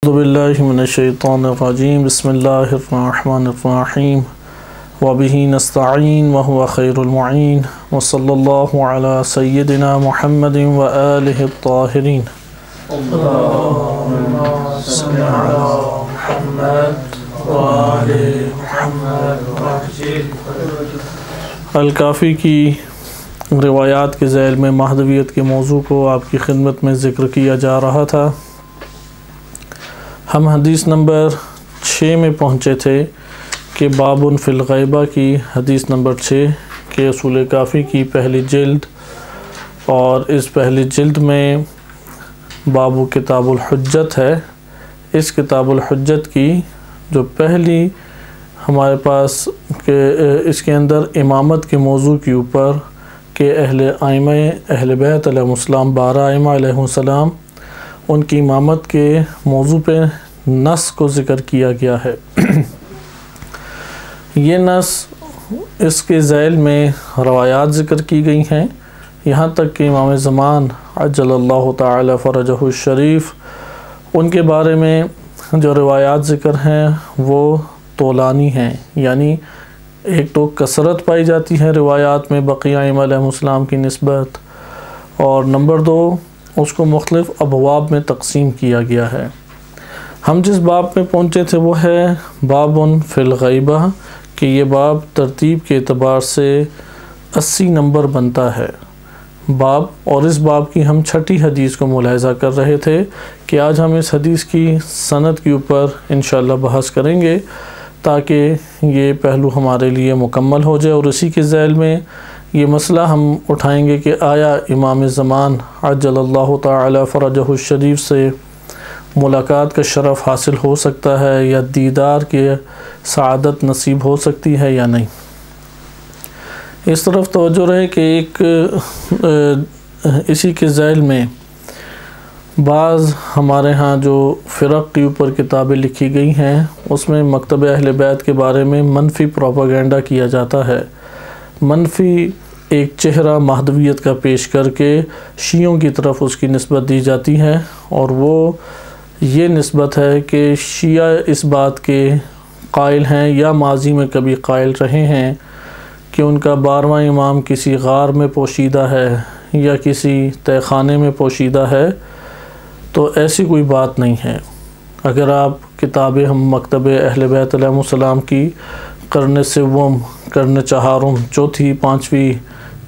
اعوذ باللہ من الشیطان الرجیم بسم اللہ الرحمن الرحیم وبہ نستعین وہو خیر المعین وصلی اللہ علی سیدنا محمد وآلہ الطاہرین اللہم صلی علی محمد وآل محمد. الکافی کی روایات کے ذیل میں مہدویت کے موضوع کو آپ کی خدمت میں ذکر کیا جا رہا تھا. ہم حدیث نمبر 6 میں پہنچے تھے کہ باب فی الغیبہ کی حدیث نمبر 6 کہ اصول کافی کی پہلی جلد، اور اس پہلی جلد میں باب کتاب الحجت ہے. اس کتاب الحجت کی جو پہلی ہمارے پاس کہ اس کے اندر امامت کے موضوع کے اوپر کہ ائمہ اہل بیت علیہ السلام 12 ائمہ علیہ السلام ان کی امامت کے موضوع پہ نص کو ذکر کیا گیا ہے. یہ نص اس کے ذیل میں روایات ذکر کی گئی ہیں، یہاں تک کہ امام زمان عجل اللہ تعالی فرجہ الشریف ان کے بارے میں جو روایات ذکر ہیں وہ طولانی ہیں، یعنی ایک تو کثرت پائی جاتی ہے روایات میں بقیہ ائمہ علیہ السلام کی نسبت، اور نمبر 2 اس کو مختلف ابواب میں تقسیم کیا گیا ہے. ہم جس باب میں پہنچے تھے وہ ہے باب فی الغیبہ کہ یہ باب ترتیب کے اعتبار سے 80 نمبر بنتا ہے باب، اور اس باب کی ہم 6ٹھی حدیث کو ملاحظہ کر رہے تھے کہ آج ہم اس حدیث کی سند کے اوپر انشاءاللہ بحث کریں گے تاکہ یہ پہلو ہمارے لیے مکمل ہو جائے، اور اسی کے ذیل میں یہ مسئلہ ہم اٹھائیں گے کہ آیا امام زمان عجل اللہ تعالی فرجہ الشریف سے ملاقات کا شرف حاصل ہو سکتا ہے یا دیدار کی سعادت نصیب ہو سکتی ہے یا نہیں. اس طرف توجہ رہے کہ ایک اسی کے ذیل میں بعض ہمارے ہاں جو فرق کے اوپر کتابیں لکھی گئی ہیں اس میں مکتب اہل بیت کے بارے میں منفی پروپیگنڈا کیا جاتا ہے، منفی ایک چہرہ مہدویت کا پیش کر کے شیعوں کی طرف اس کی نسبت دی جاتی ہے، اور وہ یہ نسبت ہے کہ شیعہ اس بات کے قائل ہیں یا ماضی میں کبھی قائل رہے ہیں کہ ان کا 12واں امام کسی غار میں پوشیدہ ہے یا کسی تہہ خانے میں پوشیدہ ہے. تو ایسی کوئی بات نہیں ہے. اگر آپ کتابیں ہم مکتب اہل بیت علیہ السلام کی قرن سوم، قرن چہارم، چوتھی، پانچویں،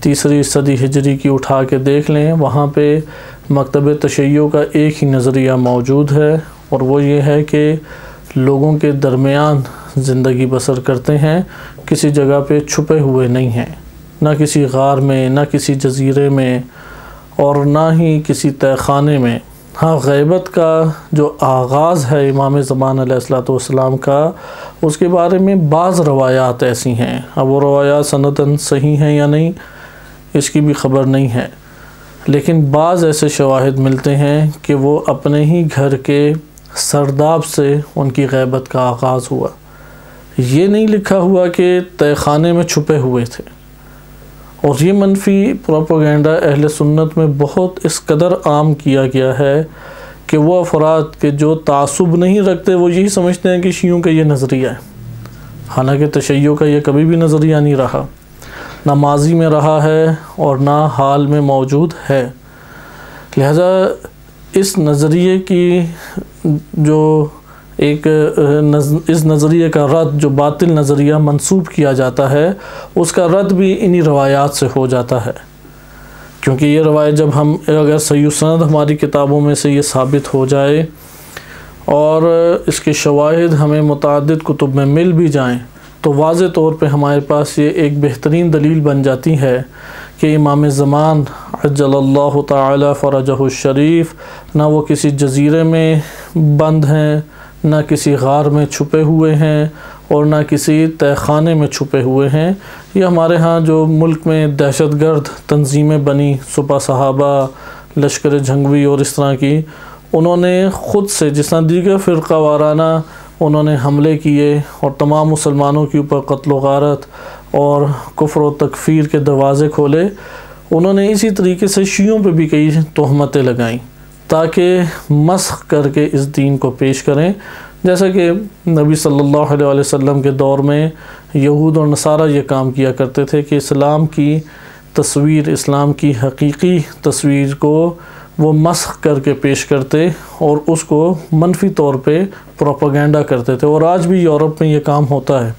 تیسری صدی ہجری کی اٹھا کے دیکھ لیں، وہاں پہ مکتب تشیع کا ایک ہی نظریہ موجود ہے، اور وہ یہ ہے کہ لوگوں کے درمیان زندگی بسر کرتے ہیں، کسی جگہ پہ چھپے ہوئے نہیں ہیں، نہ کسی غار میں، نہ کسی جزیرے میں، اور نہ ہی کسی تہہ خانے میں. ہاں، غیبت کا جو آغاز ہے امام زمان علیہ السلام کا، اس کے بارے میں بعض روایات ایسی ہیں، اب وہ روایات سنداً صحیح ہیں یا نہیں اس کی بھی خبر نہیں ہے، لیکن بعض ایسے شواہد ملتے ہیں کہ وہ اپنے ہی گھر کے سرداب سے ان کی غیبت کا آغاز ہوا. یہ نہیں لکھا ہوا کہ تہہ خانے میں چھپے ہوئے تھے. اور یہ منفی پروپیگنڈا اہل سنت میں بہت اس قدر عام کیا گیا ہے کہ وہ افراد کے جو تعصب نہیں رکھتے وہ یہی سمجھتے ہیں کہ شیعوں کا یہ نظریہ ہے، حالانکہ تشیع کا یہ کبھی بھی نظریہ نہیں رہا، نہ ماضی میں رہا ہے اور نہ حال میں موجود ہے. لہذا اس نظریے کی جو ایک اس نظریے کا رد جو باطل نظریہ منسوب کیا جاتا ہے اس کا رد بھی انہی روایات سے ہو جاتا ہے، کیونکہ یہ روایت جب ہم اگر صحیح سند ہماری کتابوں میں سے یہ ثابت ہو جائے اور اس کے شواہد ہمیں متعدد کتب میں مل بھی جائیں تو واضح طور پہ ہمارے پاس یہ ایک بہترین دلیل بن جاتی ہے کہ امام زمان عجل اللہ تعالی فرجہ الشریف نہ وہ کسی جزیرے میں بند ہیں، نہ کسی غار میں چھپے ہوئے ہیں، اور نہ کسی تہہ خانے میں چھپے ہوئے ہیں. یہ ہمارے ہاں جو ملک میں دہشت گرد تنظیمیں بنی، سپہ صحابہ، لشکر جھنگوی اور اس طرح کی، انہوں نے خود سے جس طرح دیگر فرقہ وارانہ انہوں نے حملے کیے اور تمام مسلمانوں کے اوپر قتل و غارت اور کفر و تکفیر کے دروازے کھولے، انہوں نے اسی طریقے سے شیعوں پہ بھی کئی تہمتیں لگائیں تاکہ مسخ کر کے اس دین کو پیش کریں، جیسا کہ نبی صلی اللہ علیہ وسلم کے دور میں یہود اور نصارہ یہ کام کیا کرتے تھے کہ اسلام کی تصویر، اسلام کی حقیقی تصویر کو وہ مسخ کر کے پیش کرتے اور اس کو منفی طور پہ پروپیگنڈا کرتے تھے۔ اور آج بھی یورپ میں یہ کام ہوتا ہے،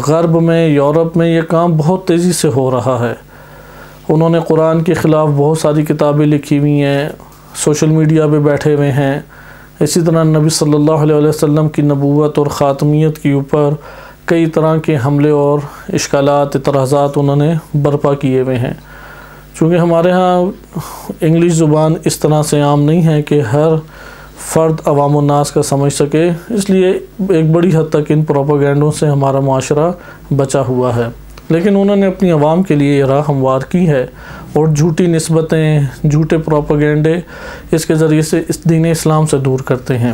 غرب میں، یورپ میں یہ کام بہت تیزی سے ہو رہا ہے۔ انہوں نے قرآن کے خلاف بہت ساری کتابیں لکھی ہوئی ہیں، سوشل میڈیا پہ بیٹھے ہوئے ہیں۔ اسی طرح نبی صلی اللہ علیہ وسلم کی نبوت اور خاتمیت کے اوپر کئی طرح کے حملے اور اشکالات، اعتراضات انہوں نے برپا کیے ہوئے ہیں۔ چونکہ ہمارے ہاں انگلش زبان اس طرح سے عام نہیں ہے کہ ہر فرد عوام الناس کا سمجھ سکے، اس لیے ایک بڑی حد تک ان پروپیگنڈوں سے ہمارا معاشرہ بچا ہوا ہے۔ لیکن انہوں نے اپنی عوام کے لیے یہ راہ ہموار کی ہے، اور جھوٹی نسبتیں، جھوٹے پروپیگنڈے اس کے ذریعے سے اس دین اسلام سے دور کرتے ہیں۔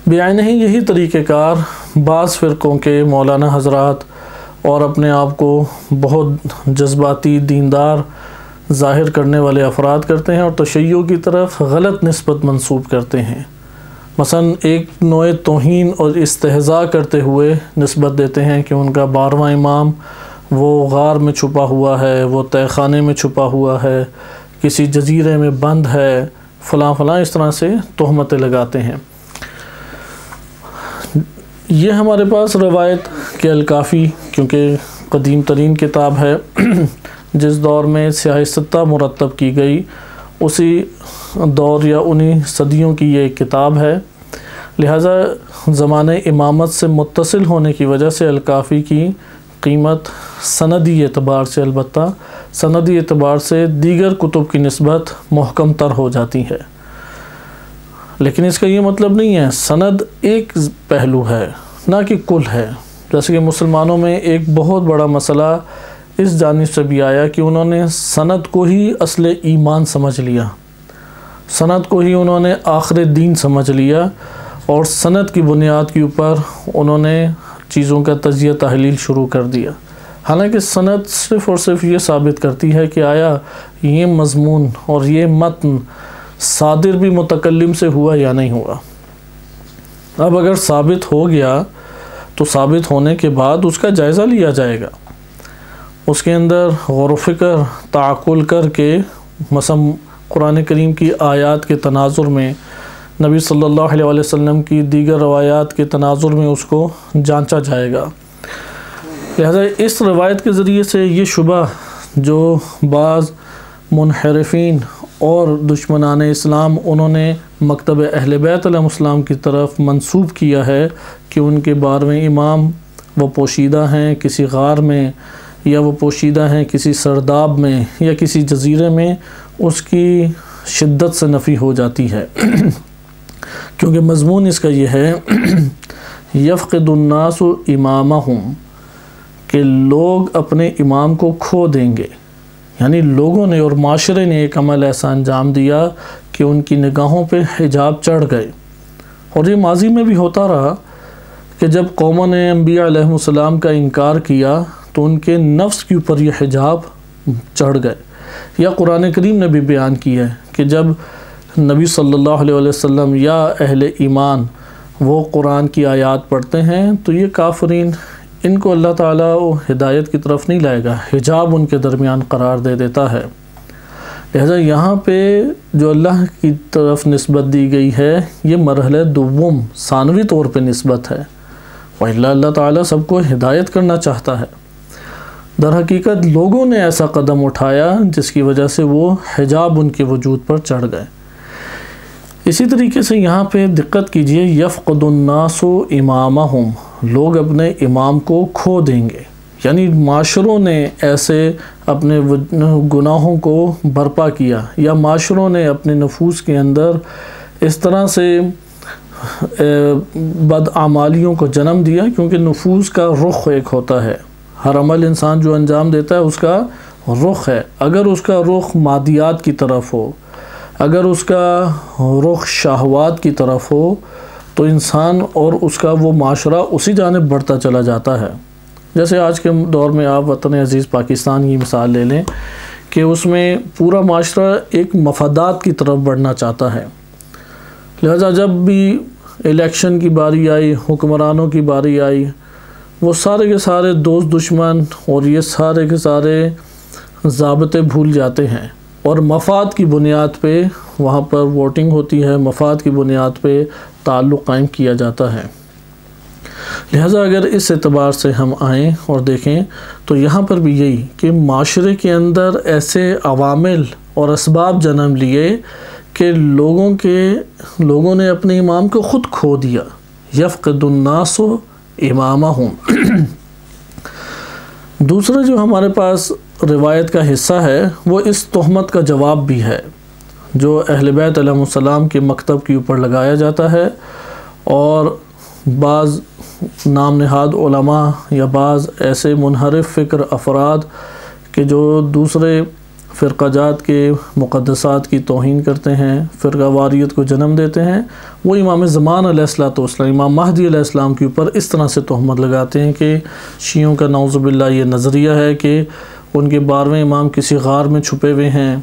بیان ہی یہی طریقہ کار بعض فرقوں کے مولانا حضرات اور اپنے آپ کو بہت جذباتی دیندار ظاہر کرنے والے افراد کرتے ہیں اور تشیع کی طرف غلط نسبت منسوب کرتے ہیں۔ مثلا ایک نوع توہین اور استہزاء کرتے ہوئے نسبت دیتے ہیں کہ ان کا 12واں امام وہ غار میں چھپا ہوا ہے، وہ تہہ خانے میں چھپا ہوا ہے، کسی جزیرے میں بند ہے، فلاں فلاں، اس طرح سے تہمتیں لگاتے ہیں۔ یہ ہمارے پاس روایت کے الکافی، کیونکہ قدیم ترین کتاب ہے، جس دور میں سیاہ ستہ مرتب کی گئی، اسی دور یا انہی صدیوں کی یہ کتاب ہے، لہٰذا زمانہ امامت سے متصل ہونے کی وجہ سے الکافی کی قیمت سندی اعتبار سے، البتہ سندی اعتبار سے دیگر کتب کی نسبت محکم تر ہو جاتی ہے۔ لیکن اس کا یہ مطلب نہیں ہے، سند ایک پہلو ہے نہ کہ کل ہے۔ جیسے کہ مسلمانوں میں ایک بہت بڑا مسئلہ اس جانب سے بھی آیا کہ انہوں نے سند کو ہی اصل ایمان سمجھ لیا، سند کو ہی انہوں نے آخر دین سمجھ لیا، اور سند کی بنیاد کے اوپر انہوں نے چیزوں کا تجزیہ تحلیل شروع کر دیا۔ حالانکہ سند صرف اور صرف یہ ثابت کرتی ہے کہ آیا یہ مضمون اور یہ متن صادر بھی متکلم سے ہوا یا نہیں ہوا۔ اب اگر ثابت ہو گیا تو ثابت ہونے کے بعد اس کا جائزہ لیا جائے گا، اس کے اندر غور و فکر تعقل کر کے، مثلا قرآن کریم کی آیات کے تناظر میں، نبی صلی اللہ علیہ وسلم کی دیگر روایات کے تناظر میں اس کو جانچا جائے گا۔ لہذا اس روایت کے ذریعے سے یہ شبہ جو بعض منحرفین اور دشمنان اسلام انہوں نے مکتب اہل بیت علیہ السلام کی طرف منسوب کیا ہے کہ ان کے 12ویں امام وہ پوشیدہ ہیں کسی غار میں، یا وہ پوشیدہ ہیں کسی سرداب میں یا کسی جزیرے میں، اس کی شدت سے نفی ہو جاتی ہے۔ کیونکہ مضمون اس کا یہ ہے یفقد الناس امامہم، کہ لوگ اپنے امام کو کھو دیں گے، یعنی لوگوں نے اور معاشرے نے ایک عمل ایسا انجام دیا کہ ان کی نگاہوں پہ حجاب چڑھ گئے۔ اور یہ ماضی میں بھی ہوتا رہا کہ جب قوموں نے انبیاء علیہ السلام کا انکار کیا تو ان کے نفس کے اوپر یہ حجاب چڑھ گئے۔ یا قرآن کریم نے بھی بیان کیا ہے کہ جب نبی صلی اللہ علیہ وسلم یا اہل ایمان وہ قرآن کی آیات پڑھتے ہیں تو یہ کافرین، ان کو اللہ تعالیٰ ہدایت کی طرف نہیں لائے گا، حجاب ان کے درمیان قرار دے دیتا ہے۔ لہذا یہاں پہ جو اللہ کی طرف نسبت دی گئی ہے یہ مرحلہ دوم، ثانوی طور پہ نسبت ہے، وَإِلَّا اللہ تعالیٰ سب کو ہدایت کرنا چاہتا ہے۔ در حقیقت لوگوں نے ایسا قدم اٹھایا جس کی وجہ سے وہ حجاب ان کے وجود پر چڑھ گئے۔ اسی طریقے سے یہاں پہ دقت کیجئے، یفقد الناس امامہم، لوگ اپنے امام کو کھو دیں گے، یعنی معاشروں نے ایسے اپنے گناہوں کو برپا کیا، یا معاشروں نے اپنے نفوس کے اندر اس طرح سے بدعمالیوں کو جنم دیا، کیونکہ نفوس کا رخ ایک ہوتا ہے، ہر عمل انسان جو انجام دیتا ہے اس کا رخ ہے۔ اگر اس کا رخ مادیات کی طرف ہو، اگر اس کا رخ شہوات کی طرف ہو تو انسان اور اس کا وہ معاشرہ اسی جانب بڑھتا چلا جاتا ہے۔ جیسے آج کے دور میں آپ وطن عزیز پاکستان کی مثال لے لیں کہ اس میں پورا معاشرہ ایک مفادات کی طرف بڑھنا چاہتا ہے، لہذا جب بھی الیکشن کی باری آئی، حکمرانوں کی باری آئی، وہ سارے کے سارے دوست دشمن اور یہ سارے کے سارے ضابطے بھول جاتے ہیں اور مفاد کی بنیاد پہ وہاں پر ووٹنگ ہوتی ہے، مفاد کی بنیاد پہ تعلق قائم کیا جاتا ہے۔ لہٰذا اگر اس اعتبار سے ہم آئیں اور دیکھیں تو یہاں پر بھی یہی کہ معاشرے کے اندر ایسے عوامل اور اسباب جنم لیے کہ لوگوں نے اپنے امام کو خود کھو دیا۔ یفقد الناس امامہم۔ دوسرا جو ہمارے پاس روایت کا حصہ ہے وہ اس تہمت کا جواب بھی ہے جو اہل بیت علیہ السلام کے مکتب کے اوپر لگایا جاتا ہے، اور بعض نام نہاد علماء یا بعض ایسے منحرف فکر افراد کہ جو دوسرے فرقہ جات کے مقدسات کی توہین کرتے ہیں، فرقہ واریت کو جنم دیتے ہیں، وہ امام زمان علیہ السلام، امام مہدی علیہ السلام کے اوپر اس طرح سے تہمت لگاتے ہیں کہ شیعوں کا نعوذ باللہ یہ نظریہ ہے کہ ان کے 12ویں امام کسی غار میں چھپے ہوئے ہیں،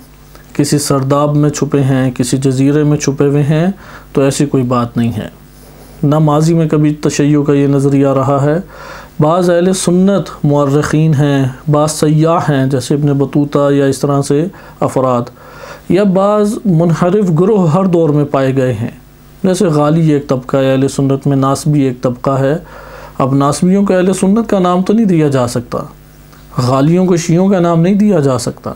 کسی سرداب میں چھپے ہیں، کسی جزیرے میں چھپے ہوئے ہیں، تو ایسی کوئی بات نہیں ہے۔ نہ ماضی میں کبھی تشیع کا یہ نظریہ رہا ہے۔ بعض اہل سنت مورخین ہیں، بعض سیاح ہیں جیسے ابن بطوطہ یا اس طرح سے افراد، یا بعض منحرف گروہ ہر دور میں پائے گئے ہیں، جیسے غالی ایک طبقہ ہے اہل سنت میں، ناسبی ایک طبقہ ہے۔ اب ناسبیوں کو اہل سنت کا نام تو نہیں دیا جا سکتا، غالیوں کو شیعوں کا نام نہیں دیا جا سکتا،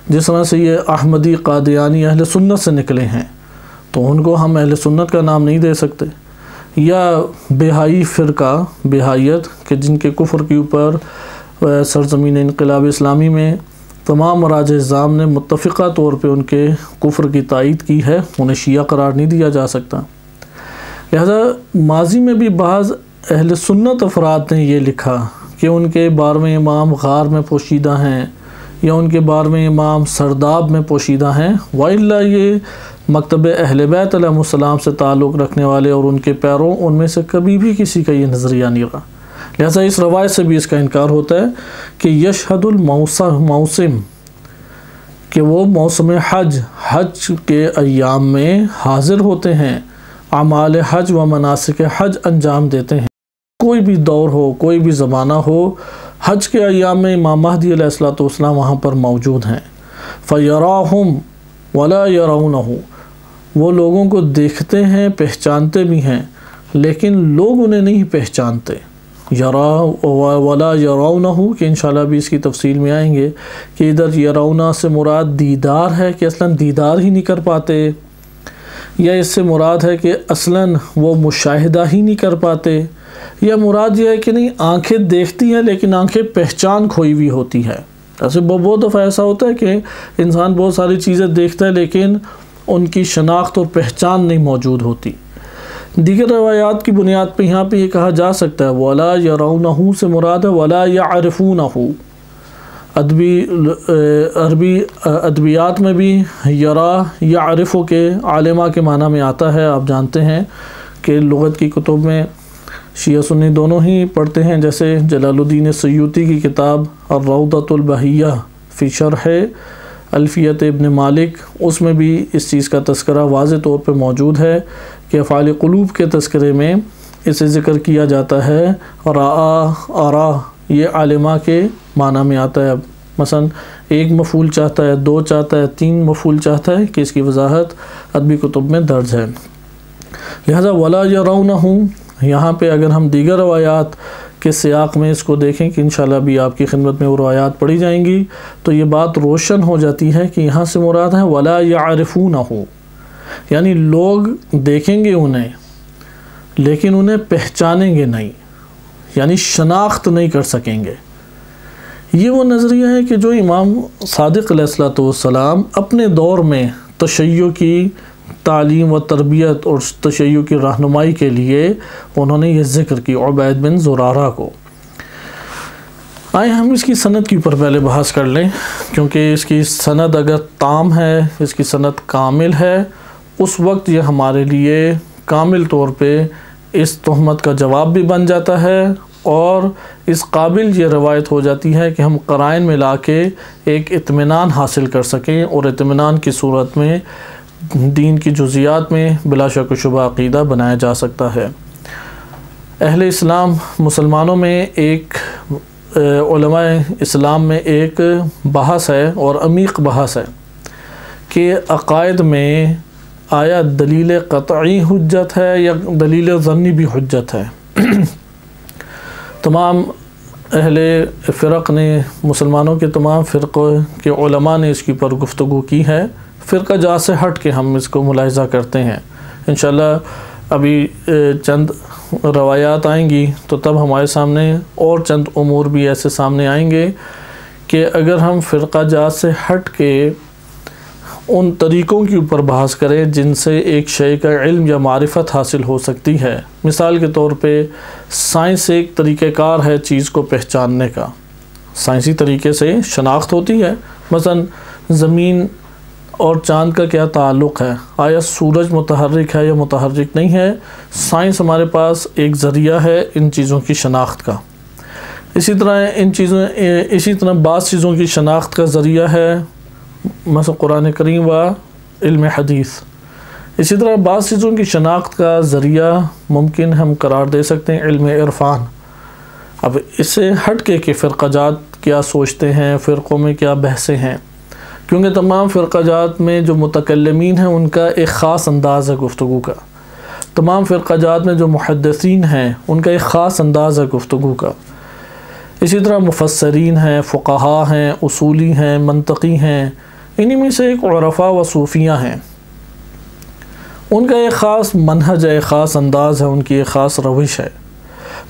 جس طرح سے یہ احمدی قادیانی اہل سنت سے نکلے ہیں تو ان کو ہم اہل سنت کا نام نہیں دے سکتے، یا بہائی فرقہ بہائیت کہ جن کے کفر کے اوپر سرزمین انقلاب اسلامی میں تمام مراجع اعظام نے متفقہ طور پہ ان کے کفر کی تائید کی ہے، انہیں شیعہ قرار نہیں دیا جا سکتا۔ لہذا ماضی میں بھی بعض اہل سنت افراد نے یہ لکھا کہ ان کے 12ویں امام غار میں پوشیدہ ہیں یا ان کے 12ویں امام سرداب میں پوشیدہ ہیں، وَإِلَّا یہ مکتب اہل بیت علیہ السلام سے تعلق رکھنے والے اور ان کے پیروں ان میں سے کبھی بھی کسی کا یہ نظریہ نہیں رہا۔ لہذا اس روایت سے بھی اس کا انکار ہوتا ہے کہ یشہد الموسم، کہ وہ موسم حج کے ایام میں حاضر ہوتے ہیں، اعمال حج و مناسک حج انجام دیتے ہیں۔ کوئی بھی دور ہو، کوئی بھی زمانہ ہو، حج کے ایام میں امام مہدی علیہ السلام وہاں پر موجود ہیں۔ فَيَرَاهُمْ وَلَا يَرَوْنَهُ، وہ لوگوں کو دیکھتے ہیں، پہچانتے بھی ہیں، لیکن لوگ انہیں نہیں پہچانتے۔ وَلَا يَرَوْنَهُ کہ انشاءاللہ بھی اس کی تفصیل میں آئیں گے کہ ادھر یرونا سے مراد دیدار ہے کہ اصلاً دیدار ہی نہیں کر پاتے، یا اس سے مراد ہے کہ اصلاً وہ مشاہدہ ہی نہیں کر پاتے، یا مراد یہ ہے کہ نہیں آنکھیں دیکھتی ہیں لیکن آنکھیں پہچان کھوئی ہوئی ہوتی ہے۔ ایسے بہت دفعہ ایسا ہوتا ہے کہ انسان بہت ساری چیزیں دیکھتا ہے لیکن ان کی شناخت اور پہچان نہیں موجود ہوتی۔ دیگر روایات کی بنیاد پہ یہاں پہ یہ کہا جا سکتا ہے وَلَا يَرَوْنَهُ سے مراد ہے وَلَا يَعْرِفُونَهُ۔ عربی ادبیات میں بھی یرا یعرف کے عالمہ کے معنی میں آتا ہے۔ آپ جانتے ہیں کہ لغت کی کتب میں شیعہ سنی دونوں ہی پڑھتے ہیں، جیسے جلال الدین سیوطی کی کتاب الروضۃ البہیہ فی شرح الفیت ابن مالک، اس میں بھی اس چیز کا تذکرہ واضح طور پہ موجود ہے کہ افعال قلوب کے تذکرے میں اسے ذکر کیا جاتا ہے۔ آرا یہ عالمہ کے معنی میں آتا ہے، مثلا ایک مفعول چاہتا ہے، 2 چاہتا ہے، 3 مفعول چاہتا ہے، کہ اس کی وضاحت ادبی کتب میں درج ہے۔ لہذا وَلَا يَرَوْنَهُ یہاں پہ اگر ہم دیگر روایات کے سیاق میں اس کو دیکھیں کہ انشاءاللہ بھی آپ کی خدمت میں وہ روایات پڑھی جائیں گی تو یہ بات روشن ہو جاتی ہے کہ یہاں سے مراد ہے وَلَا يَعْرِفُونَهُ، یعنی لوگ دیکھیں گے انہیں لیکن انہیں پہچانیں گے نہیں، یعنی شناخت نہیں کر سکیں گے۔ یہ وہ نظریہ ہے کہ جو امام صادق علیہ السلام اپنے دور میں تشیع کی تعلیم و تربیت اور تشیع کی رہنمائی کے لیے انہوں نے یہ ذکر کی عبید بن زرارہ کو۔ آئیں ہم اس کی سند کے اوپر پہلے بحث کر لیں، کیونکہ اس کی سند اگر تام ہے، اس کی سند کامل ہے، اس وقت یہ ہمارے لیے کامل طور پہ اس تہمت کا جواب بھی بن جاتا ہے اور اس قابل یہ روایت ہو جاتی ہے کہ ہم قرائن میں لا کے ایک اطمینان حاصل کر سکیں، اور اطمینان کی صورت میں دین کی جزیات میں بلا شک و شبہ عقیدہ بنایا جا سکتا ہے۔ اہل اسلام مسلمانوں میں ایک علماء اسلام میں ایک بحث ہے اور عمیق بحث ہے کہ عقائد میں آیا دلیل قطعی حجت ہے یا دلیل ظنی بھی حجت ہے۔ تمام اہل فرق نے، مسلمانوں کے تمام فرقوں کے علماء نے اس کے اوپر گفتگو کی ہے۔ فرقہ جات سے ہٹ کے ہم اس کو ملاحظہ کرتے ہیں۔ انشاءاللہ ابھی چند روایات آئیں گی تو تب ہمارے سامنے اور چند امور بھی ایسے سامنے آئیں گے کہ اگر ہم فرقہ جات سے ہٹ کے ان طریقوں کے اوپر بحث کریں جن سے ایک شے کا علم یا معرفت حاصل ہو سکتی ہے، مثال کے طور پہ سائنس ایک طریقہ کار ہے چیز کو پہچاننے کا، سائنسی طریقے سے شناخت ہوتی ہے۔ مثلا زمین اور چاند کا کیا تعلق ہے، آیا سورج متحرک ہے یا متحرک نہیں ہے، سائنس ہمارے پاس ایک ذریعہ ہے ان چیزوں کی شناخت کا۔ اسی طرح بعض چیزوں کی شناخت کا ذریعہ ہے مثلا قرآن کریم و علم حدیث۔ اسی طرح بعض چیزوں کی شناخت کا ذریعہ ممکن ہم قرار دے سکتے ہیں علم عرفان۔ اب اس سے ہٹ کے کہ فرقہ جات کیا سوچتے ہیں، فرقوں میں کیا بحثیں ہیں، کیونکہ تمام فرقہ جات میں جو متکلمین ہیں ان کا ایک خاص انداز ہے گفتگو کا، تمام فرقہ جات میں جو محدثین ہیں ان کا ایک خاص انداز ہے گفتگو کا۔ اسی طرح مفسرین ہیں، فقہاء ہیں، اصولی ہیں، منطقی ہیں، انہی میں سے ایک عرفاء و صوفیہ ہیں، ان کا ایک خاص منہج ہے، ایک خاص انداز ہے، ان کی ایک خاص روش ہے۔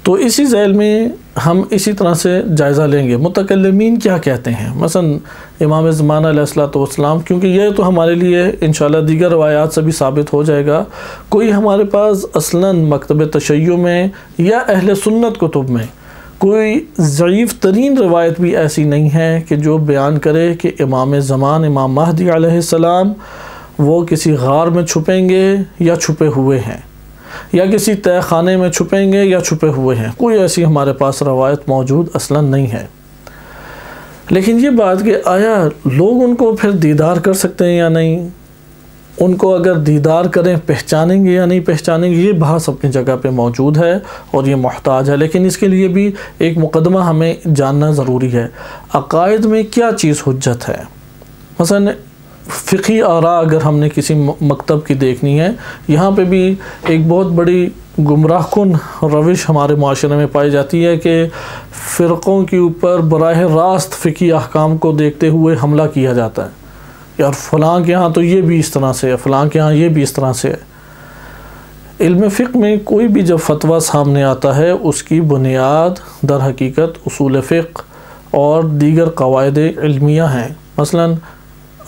تو اسی ذیل میں ہم اسی طرح سے جائزہ لیں گے متکلمین کیا کہتے ہیں۔ مثلا امام زمانہ علیہ الصلوۃ والسلام، کیونکہ یہ تو ہمارے لیے انشاءاللہ دیگر روایات سے بھی ثابت ہو جائے گا، کوئی ہمارے پاس اصلاً مکتب تشیع میں یا اہل سنت کتب میں کوئی ضعیف ترین روایت بھی ایسی نہیں ہے کہ جو بیان کرے کہ امام زمان امام مہدی علیہ السلام وہ کسی غار میں چھپیں گے یا چھپے ہوئے ہیں، یا کسی تہ خانے میں چھپیں گے یا چھپے ہوئے ہیں، کوئی ایسی ہمارے پاس روایت موجود اصلاً نہیں ہے۔ لیکن یہ بات کہ آیا لوگ ان کو پھر دیدار کر سکتے ہیں یا نہیں، ان کو اگر دیدار کریں پہچانیں گے یا نہیں پہچانیں گے، یہ بحث اپنی جگہ پہ موجود ہے اور یہ محتاج ہے، لیکن اس کے لیے بھی ایک مقدمہ ہمیں جاننا ضروری ہے۔ عقائد میں کیا چیز حجت ہے؟ مثلا فقہی آراء اگر ہم نے کسی مکتب کی دیکھنی ہے، یہاں پہ بھی ایک بہت بڑی گمراہ کن روش ہمارے معاشرے میں پائی جاتی ہے کہ فرقوں کے اوپر براہ راست فقہی احکام کو دیکھتے ہوئے حملہ کیا جاتا ہے، یار فلاں کے ہاں تو یہ بھی اس طرح سے ہے، فلاں کے ہاں یہ بھی اس طرح سے ہے۔ علم فقہ میں کوئی بھی جب فتویٰ سامنے آتا ہے اس کی بنیاد در حقیقت اصول فقہ اور دیگر قواعد علمیہ ہیں۔ مثلا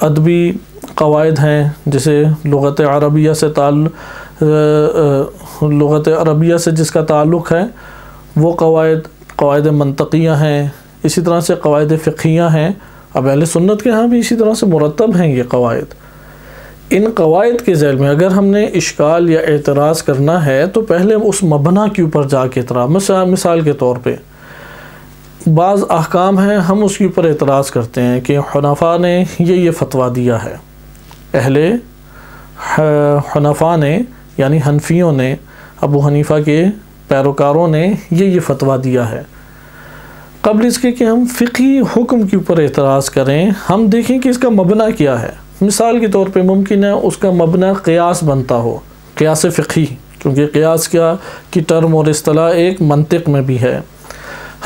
ادبی قواعد ہیں، جیسے لغت عربیہ سے جس کا تعلق ہے وہ قواعد منطقیہ ہیں، اسی طرح سے قواعد فقہیہ ہیں۔ اب اہل سنت کے ہاں بھی اسی طرح سے مرتب ہیں یہ قواعد۔ ان قواعد کے ذیل میں اگر ہم نے اشکال یا اعتراض کرنا ہے تو پہلے اس مبنا کے اوپر جا کے اعتراض، مثال کے طور پہ بعض احکام ہیں ہم اس کے اوپر اعتراض کرتے ہیں کہ حنفاء نے یہ فتویٰ دیا ہے، اہل حنفاء نے یعنی حنفیوں نے، ابو حنیفہ کے پیروکاروں نے یہ فتویٰ دیا ہے۔ قبل اس کے کہ ہم فقہی حکم کے اوپر اعتراض کریں، ہم دیکھیں کہ اس کا مبنی کیا ہے۔ مثال کے طور پہ ممکن ہے اس کا مبنی قیاس بنتا ہو، قیاس فقہی، کیونکہ قیاس کی ٹرم اور اصطلاح ایک منطق میں بھی ہے،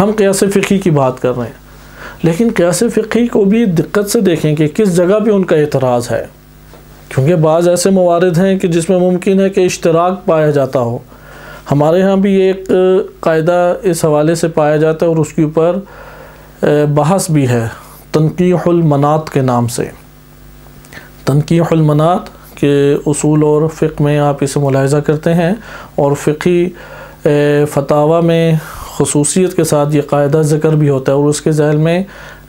ہم قیاس فقہی کی بات کر رہے ہیں، لیکن قیاس فقہی کو بھی دقت سے دیکھیں کہ کس جگہ پہ ان کا اعتراض ہے، کیونکہ بعض ایسے موارد ہیں کہ جس میں ممکن ہے کہ اشتراک پایا جاتا ہو۔ ہمارے ہاں بھی ایک قاعدہ اس حوالے سے پایا جاتا ہے اور اس کے اوپر بحث بھی ہے، تنقیح المناط کے نام سے۔ تنقیح المناط کے اصول اور فقہ میں آپ اسے ملاحظہ کرتے ہیں، اور فقہی فتاویٰ میں خصوصیت کے ساتھ یہ قاعدہ ذکر بھی ہوتا ہے، اور اس کے ذیل میں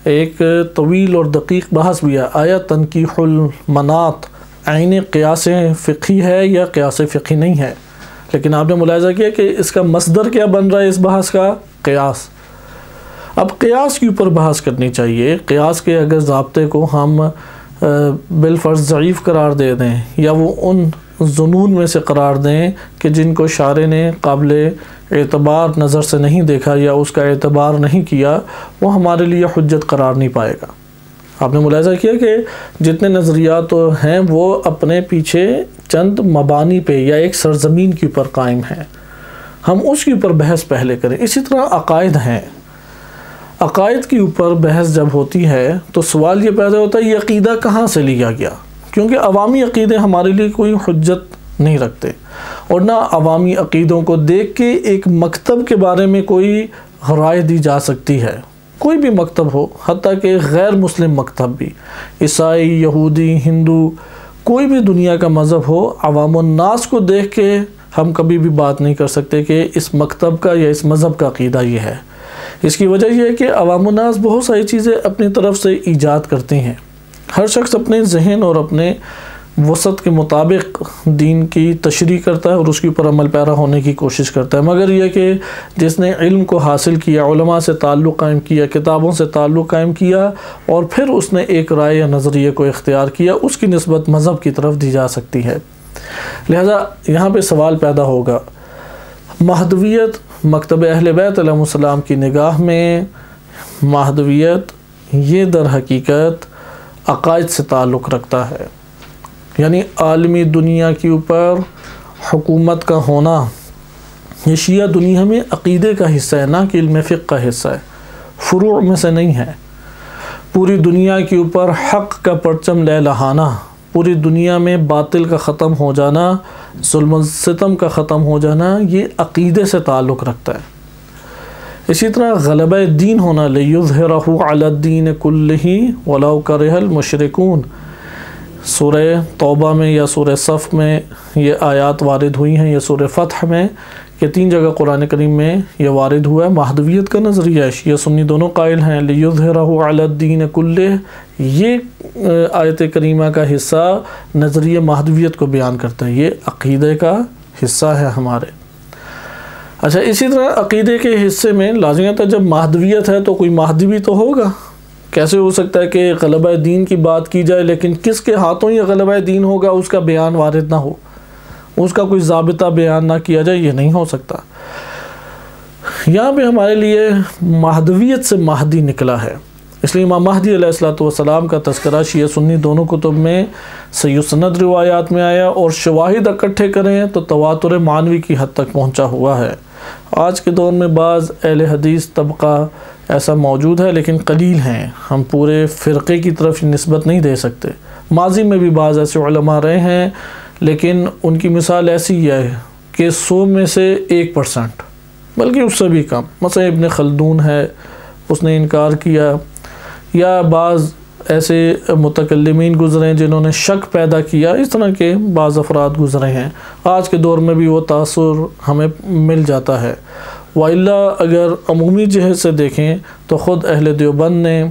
ایک طویل اور دقیق بحث بھی ہے، آیا تنقیح المناط عین قیاس فقہی ہے یا قیاس فقہی نہیں ہے۔ لیکن آپ نے ملاحظہ کیا کہ اس کا مصدر کیا بن رہا ہے اس بحث کا، قیاس۔ اب قیاس کے اوپر بحث کرنی چاہیے۔ قیاس کے اگر ضابطے کو ہم بالفرض ضعیف قرار دے دیں یا وہ ان ظنون میں سے قرار دیں کہ جن کو شارع نے قابل اعتبار نظر سے نہیں دیکھا یا اس کا اعتبار نہیں کیا، وہ ہمارے لیے حجت قرار نہیں پائے گا۔ آپ نے ملاحظہ کیا کہ جتنے نظریات ہیں وہ اپنے پیچھے چند مبانی پہ یا ایک سرزمین کے اوپر قائم ہیں، ہم اس کے اوپر بحث پہلے کریں۔ اسی طرح عقائد ہیں، عقائد کے اوپر بحث جب ہوتی ہے تو سوال یہ پیدا ہوتا ہے یہ عقیدہ کہاں سے لیا گیا، کیونکہ عوامی عقیدے ہمارے لیے کوئی حجت نہیں رکھتے، اور نہ عوامی عقیدوں کو دیکھ کے ایک مکتب کے بارے میں کوئی رائے دی جا سکتی ہے۔ کوئی بھی مکتب ہو، حتیٰ کہ غیر مسلم مکتب بھی، عیسائی، یہودی، ہندو، کوئی بھی دنیا کا مذہب ہو، عوام الناس کو دیکھ کے ہم کبھی بھی بات نہیں کر سکتے کہ اس مکتب کا یا اس مذہب کا عقیدہ یہ ہے۔ اس کی وجہ یہ ہے کہ عوام الناس بہت ساری چیزیں اپنی طرف سے ایجاد کرتی ہیں، ہر شخص اپنے ذہن اور اپنے وسعت کے مطابق دین کی تشریح کرتا ہے اور اس کے اوپر عمل پیرا ہونے کی کوشش کرتا ہے، مگر یہ کہ جس نے علم کو حاصل کیا، علماء سے تعلق قائم کیا، کتابوں سے تعلق قائم کیا، اور پھر اس نے ایک رائے یا نظریے کو اختیار کیا، اس کی نسبت مذہب کی طرف دی جا سکتی ہے۔ لہذا یہاں پہ سوال پیدا ہوگا، مہدویت مکتب اہل بیت علیہ السلام کی نگاہ میں مہدویت یہ در حقیقت عقائد سے تعلق رکھتا ہے، یعنی عالمی دنیا کے اوپر حکومت کا ہونا یہ شیعہ دنیا میں عقیدے کا حصہ ہے، نہ کہ علم فقہ کا حصہ ہے، فروع میں سے نہیں ہے۔ پوری دنیا کے اوپر حق کا پرچم لہرانا، پوری دنیا میں باطل کا ختم ہو جانا، ظلم و ستم کا ختم ہو جانا، یہ عقیدے سے تعلق رکھتا ہے۔ اسی طرح غلبہ دین ہونا، لِیُظْہِرَهُ عَلَى الدِّینِ كُلِّهِ وَلَوْ كَرِهَ الْمُشْرِكُونَ، سورہ توبہ میں یا سورہ صف میں یہ آیات وارد ہوئی ہیں، یا سورہ فتح میں، کہ 3 جگہ قرآن کریم میں یہ وارد ہوا ہے۔ مہدویت کا نظریہ شیعہ سنی دونوں قائل ہیں، لِیُظْہِرَهُ عَلَى الدِّینِ كُلِّهِ، یہ آیت کریمہ کا حصہ نظریہ مہدویت کو بیان کرتا ہے، یہ عقیدے کا حصہ ہے ہمارے۔ اچھا، اسی طرح عقیدے کے حصے میں لازمیت ہے، جب مہدویت ہے تو کوئی مہدی بھی تو ہوگا۔ کیسے ہو سکتا ہے کہ غلبہ دین کی بات کی جائے لیکن کس کے ہاتھوں یہ غلبہ دین ہوگا اس کا بیان وارد نہ ہو، اس کا کوئی ضابطہ بیان نہ کیا جائے، یہ نہیں ہو سکتا۔ یہاں پہ ہمارے لیے مہدویت سے مہدی نکلا ہے، اس لیے امام مہدی علیہ السلام کا تذکرہ شیعہ سنی دونوں کتب میں صحیح سند روایات میں آیا، اور شواہد اکٹھے کریں تو تواتر معنوی کی حد تک پہنچا ہوا ہے۔ آج کے دور میں بعض اہل حدیث طبقہ ایسا موجود ہے لیکن قلیل ہیں، ہم پورے فرقے کی طرف نسبت نہیں دے سکتے۔ ماضی میں بھی بعض ایسے علماء رہے ہیں لیکن ان کی مثال ایسی ہے کہ 100 میں سے 1%، بلکہ اس سے بھی کم۔ مثلا ابن خلدون ہے، اس نے انکار کیا، یا بعض ایسے متکلمین گزرے جنہوں نے شک پیدا کیا، اس طرح کے بعض افراد گزرے ہیں۔ آج کے دور میں بھی وہ تاثر ہمیں مل جاتا ہے، وَإِلَّا اگر عمومی جہت سے دیکھیں تو خود اہل دیوبند نے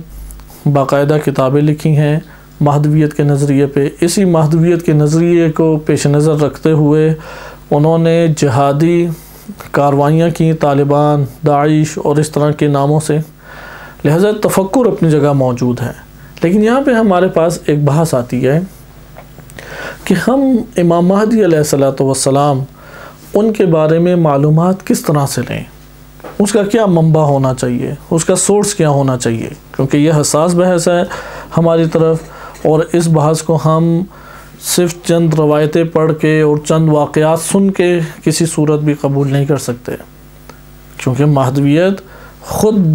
باقاعدہ کتابیں لکھی ہیں مہدویت کے نظریے پہ۔ اسی مہدویت کے نظریے کو پیش نظر رکھتے ہوئے انہوں نے جہادی کاروائیاں کی، طالبان، داعش اور اس طرح کے ناموں سے، لہذا تفکر اپنی جگہ موجود ہے۔ لیکن یہاں پہ ہمارے پاس ایک بحث آتی ہے کہ ہم امام مہدی علیہ السلام ان کے بارے میں معلومات کس طرح سے لیں، اس کا کیا منبع ہونا چاہیے، اس کا سورس کیا ہونا چاہیے، کیونکہ یہ حساس بحث ہے ہماری طرف، اور اس بحث کو ہم صرف چند روایتیں پڑھ کے اور چند واقعات سن کے کسی صورت بھی قبول نہیں کر سکتے، کیونکہ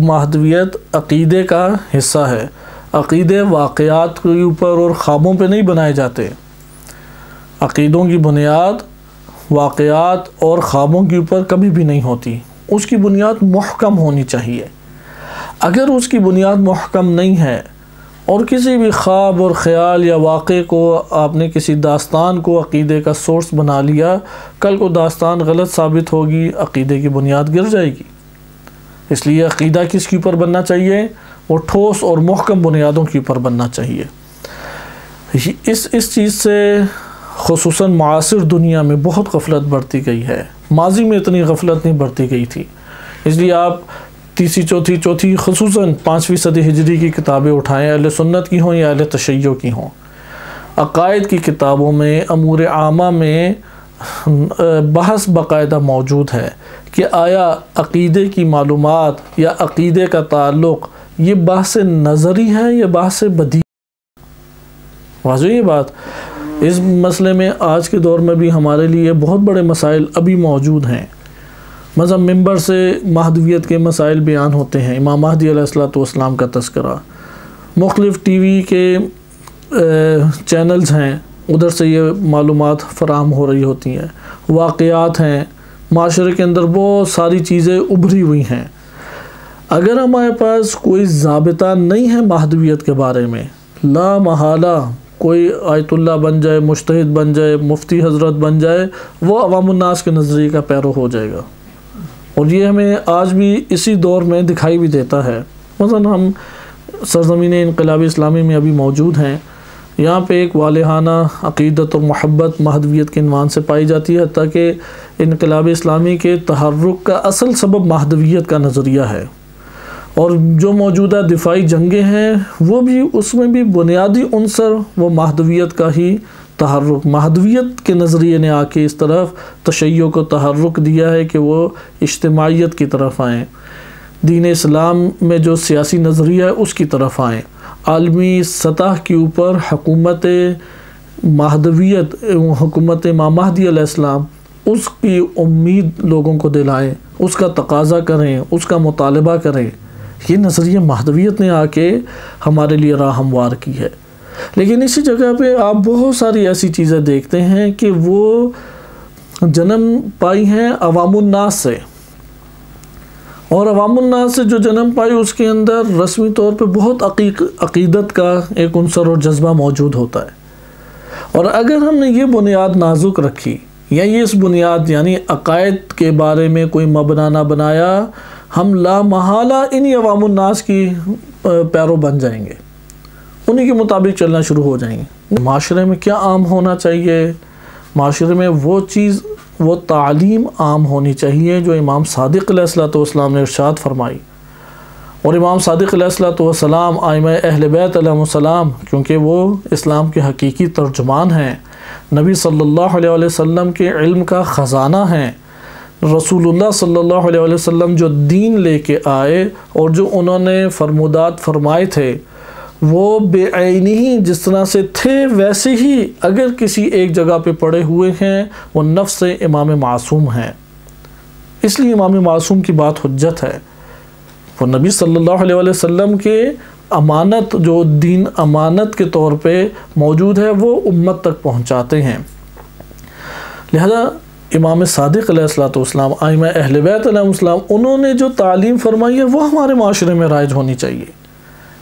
مہدویت عقیدے کا حصہ ہے۔ عقیدے واقعات کے اوپر اور خوابوں پہ نہیں بنائے جاتے، عقیدوں کی بنیاد واقعات اور خوابوں کے اوپر کبھی بھی نہیں ہوتی، اس کی بنیاد محکم ہونی چاہیے۔ اگر اس کی بنیاد محکم نہیں ہے اور کسی بھی خواب اور خیال یا واقعے کو آپ نے کسی داستان کو عقیدے کا سورس بنا لیا، کل کو داستان غلط ثابت ہوگی، عقیدے کی بنیاد گر جائے گی۔ اس لیے عقیدہ کس کے اوپر بننا چاہیے؟ وہ ٹھوس اور محکم بنیادوں کے اوپر بننا چاہیے۔ اس چیز سے خصوصاً معاصر دنیا میں بہت غفلت بڑھتی گئی ہے، ماضی میں اتنی غفلت نہیں بڑھتی گئی تھی۔ اس لیے آپ تیسری چوتھی خصوصاً 5ویں صدی ہجری کی کتابیں اٹھائیں، اہل سنت کی ہوں یا اہل تشیع کی ہوں، عقائد کی کتابوں میں امور عامہ میں بحث باقاعدہ موجود ہے کہ آیا عقیدے کی معلومات یا عقیدے کا تعلق یہ بحث نظری ہے یا بحث بدیہی؟ واضح یہ بات، اس مسئلے میں آج کے دور میں بھی ہمارے لیے بہت بڑے مسائل ابھی موجود ہیں۔ مثلا ممبر سے مہدویت کے مسائل بیان ہوتے ہیں، امام مہدی علیہ السلام کا تذکرہ، مختلف ٹی وی کے چینلز ہیں، ادھر سے یہ معلومات فراہم ہو رہی ہوتی ہیں، واقعات ہیں، معاشرے کے اندر بہت ساری چیزیں ابھری ہوئی ہیں۔ اگر ہمارے پاس کوئی ضابطہ نہیں ہے مہدویت کے بارے میں، لا محالہ کوئی آیت اللہ بن جائے، مجتہد بن جائے، مفتی حضرت بن جائے، وہ عوام الناس کے نظریے کا پیرو ہو جائے گا، اور یہ ہمیں آج بھی اسی دور میں دکھائی بھی دیتا ہے۔ مثلا ہم سرزمین انقلاب اسلامی میں ابھی موجود ہیں، یہاں پہ ایک والہانہ عقیدت اور محبت مہدویت کے عنوان سے پائی جاتی ہے، تاکہ انقلاب اسلامی کے تحرک کا اصل سبب مہدویت کا نظریہ ہے، اور جو موجودہ دفاعی جنگیں ہیں وہ بھی اس میں بھی بنیادی عنصر وہ مہدویت کا ہی تحرک، مہدویت کے نظریے نے آ کے اس طرف تشیع کو تحرک دیا ہے کہ وہ اجتماعیت کی طرف آئیں، دین اسلام میں جو سیاسی نظریہ ہے اس کی طرف آئیں، عالمی سطح کے اوپر حکومت مہدویت، حکومت امام مہدی علیہ السلام، اس کی امید لوگوں کو دلائیں، اس کا تقاضا کریں، اس کا مطالبہ کریں۔ یہ نظریہ مہدویت نے آ کے ہمارے لیے راہ ہموار کی ہے۔ لیکن اسی جگہ پہ آپ بہت ساری ایسی چیزیں دیکھتے ہیں کہ وہ جنم پائی ہیں عوام الناس سے، اور عوام الناس سے جو جنم پائی اس کے اندر رسمی طور پہ بہت عقیدت کا ایک عنصر اور جذبہ موجود ہوتا ہے، اور اگر ہم نے یہ بنیاد نازک رکھی یا یہ اس بنیاد یعنی عقائد کے بارے میں کوئی مبنا نہ بنایا، ہم لا محالہ انہی عوام الناس کی پیرو بن جائیں گے، انہی کے مطابق چلنا شروع ہو جائیں گے۔ معاشرے میں کیا عام ہونا چاہیے؟ معاشرے میں وہ چیز، وہ تعلیم عام ہونی چاہیے جو امام صادق علیہ السلام نے ارشاد فرمائی، اور امام صادق علیہ السلام ائمہ اہل بیت علیہ السلام، کیونکہ وہ اسلام کے حقیقی ترجمان ہیں، نبی صلی اللہ علیہ وسلم کے علم کا خزانہ ہیں، رسول اللہ صلی اللہ علیہ وسلم جو دین لے کے آئے اور جو انہوں نے فرمودات فرمائے تھے وہ بے عینی ہی جس طرح سے تھے ویسے ہی اگر کسی ایک جگہ پہ پڑے ہوئے ہیں، وہ نفس امام معصوم ہیں، اس لیے امام معصوم کی بات حجت ہے۔ وہ نبی صلی اللہ علیہ وسلم کے امانت، جو دین امانت کے طور پہ موجود ہے، وہ امت تک پہنچاتے ہیں۔ لہذا امام صادق علیہ السلام، ائمہ اہل بیت علیہ السلام، انہوں نے جو تعلیم فرمائی ہے وہ ہمارے معاشرے میں رائج ہونی چاہیے۔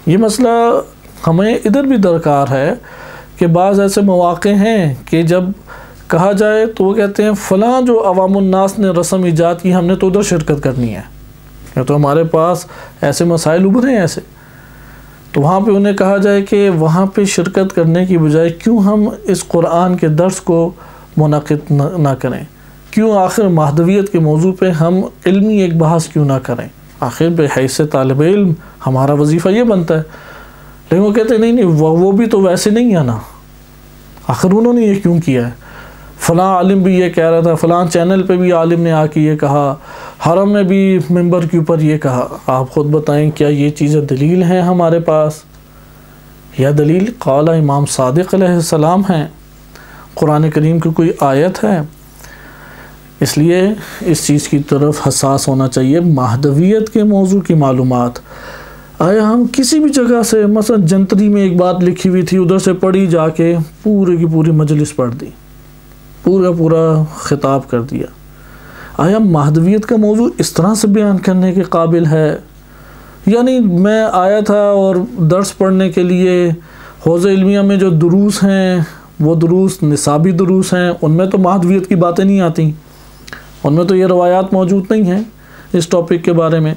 یہ مسئلہ ہمیں ادھر بھی درکار ہے کہ بعض ایسے مواقع ہیں کہ جب کہا جائے تو وہ کہتے ہیں فلاں جو عوام الناس نے رسم ایجاد کی ہم نے تو ادھر شرکت کرنی ہے، یا تو ہمارے پاس ایسے مسائل ابھرے ہیں ایسے، تو وہاں پہ انہیں کہا جائے کہ وہاں پہ شرکت کرنے کی بجائے کیوں ہم اس قرآن کے درس کو منعقد نہ کریں، کیوں آخر مہدویت کے موضوع پہ ہم علمی ایک بحث کیوں نہ کریں، آخر بحیثیت طالب علم ہمارا وظیفہ یہ بنتا ہے۔ لیکن وہ کہتے ہیں نہیں وہ بھی تو ویسے نہیں ہے نا، آخر انہوں نے یہ کیوں کیا ہے، فلاں عالم بھی یہ کہہ رہا تھا، فلاں چینل پہ بھی عالم نے آ کے یہ کہا، حرم میں بھی ممبر کے اوپر یہ کہا۔ آپ خود بتائیں کیا یہ چیزیں دلیل ہیں ہمارے پاس؟ یا دلیل قال امام صادق علیہ السلام ہیں، قرآن کریم کی کوئی آیت ہے؟ اس لیے اس چیز کی طرف حساس ہونا چاہیے۔ مہدویت کے موضوع کی معلومات آیا ہم کسی بھی جگہ سے، مثلا جنتری میں ایک بات لکھی ہوئی تھی ادھر سے پڑھی جا کے پورے کی پوری مجلس پڑھ دی، پورا خطاب کر دیا، آیا مہدویت کا موضوع اس طرح سے بیان کرنے کے قابل ہے؟ یعنی میں آیا تھا اور درس پڑھنے کے لیے حوزہ علمیہ میں جو دروس ہیں وہ دروس نصابی دروس ہیں، ان میں تو مہدویت کی باتیں نہیں آتی، ان میں تو یہ روایات موجود نہیں ہیں اس ٹاپک کے بارے میں۔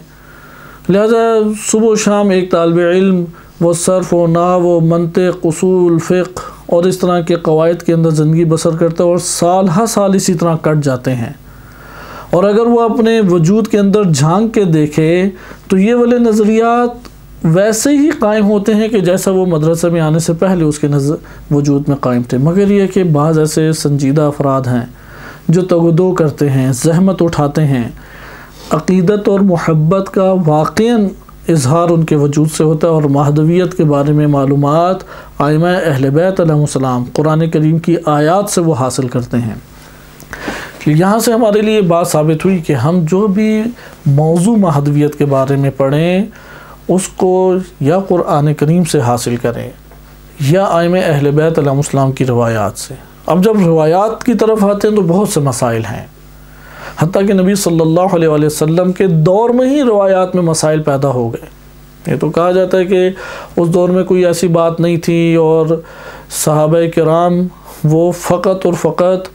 لہذا صبح و شام ایک طالب علم وہ صرف و نحو و منطق، اصول فقہ اور اس طرح کے قواعد کے اندر زندگی بسر کرتا ہے، اور سال ہر سال اسی طرح کٹ جاتے ہیں، اور اگر وہ اپنے وجود کے اندر جھانک کے دیکھے تو یہ والے نظریات ویسے ہی قائم ہوتے ہیں کہ جیسا وہ مدرسے میں آنے سے پہلے اس کے وجود میں قائم تھے، مگر یہ کہ بعض ایسے سنجیدہ افراد ہیں جو تگدو کرتے ہیں، زحمت اٹھاتے ہیں، عقیدت اور محبت کا واقعاً اظہار ان کے وجود سے ہوتا ہے، اور مہدویت کے بارے میں معلومات ائمہ اہل بیت علیہ السلام قرآن کریم کی آیات سے وہ حاصل کرتے ہیں۔ یہاں سے ہمارے لیے بات ثابت ہوئی کہ ہم جو بھی موضوع مہدویت کے بارے میں پڑھیں اس کو یا قرآن کریم سے حاصل کریں یا ائمہ اہل بیت علیہ السلام کی روایات سے۔ اب جب روایات کی طرف آتے ہیں تو بہت سے مسائل ہیں، حتیٰ کہ نبی صلی اللہ علیہ وسلم کے دور میں ہی روایات میں مسائل پیدا ہو گئے۔ یہ تو کہا جاتا ہے کہ اس دور میں کوئی ایسی بات نہیں تھی اور صحابہ کرام وہ فقط اور فقط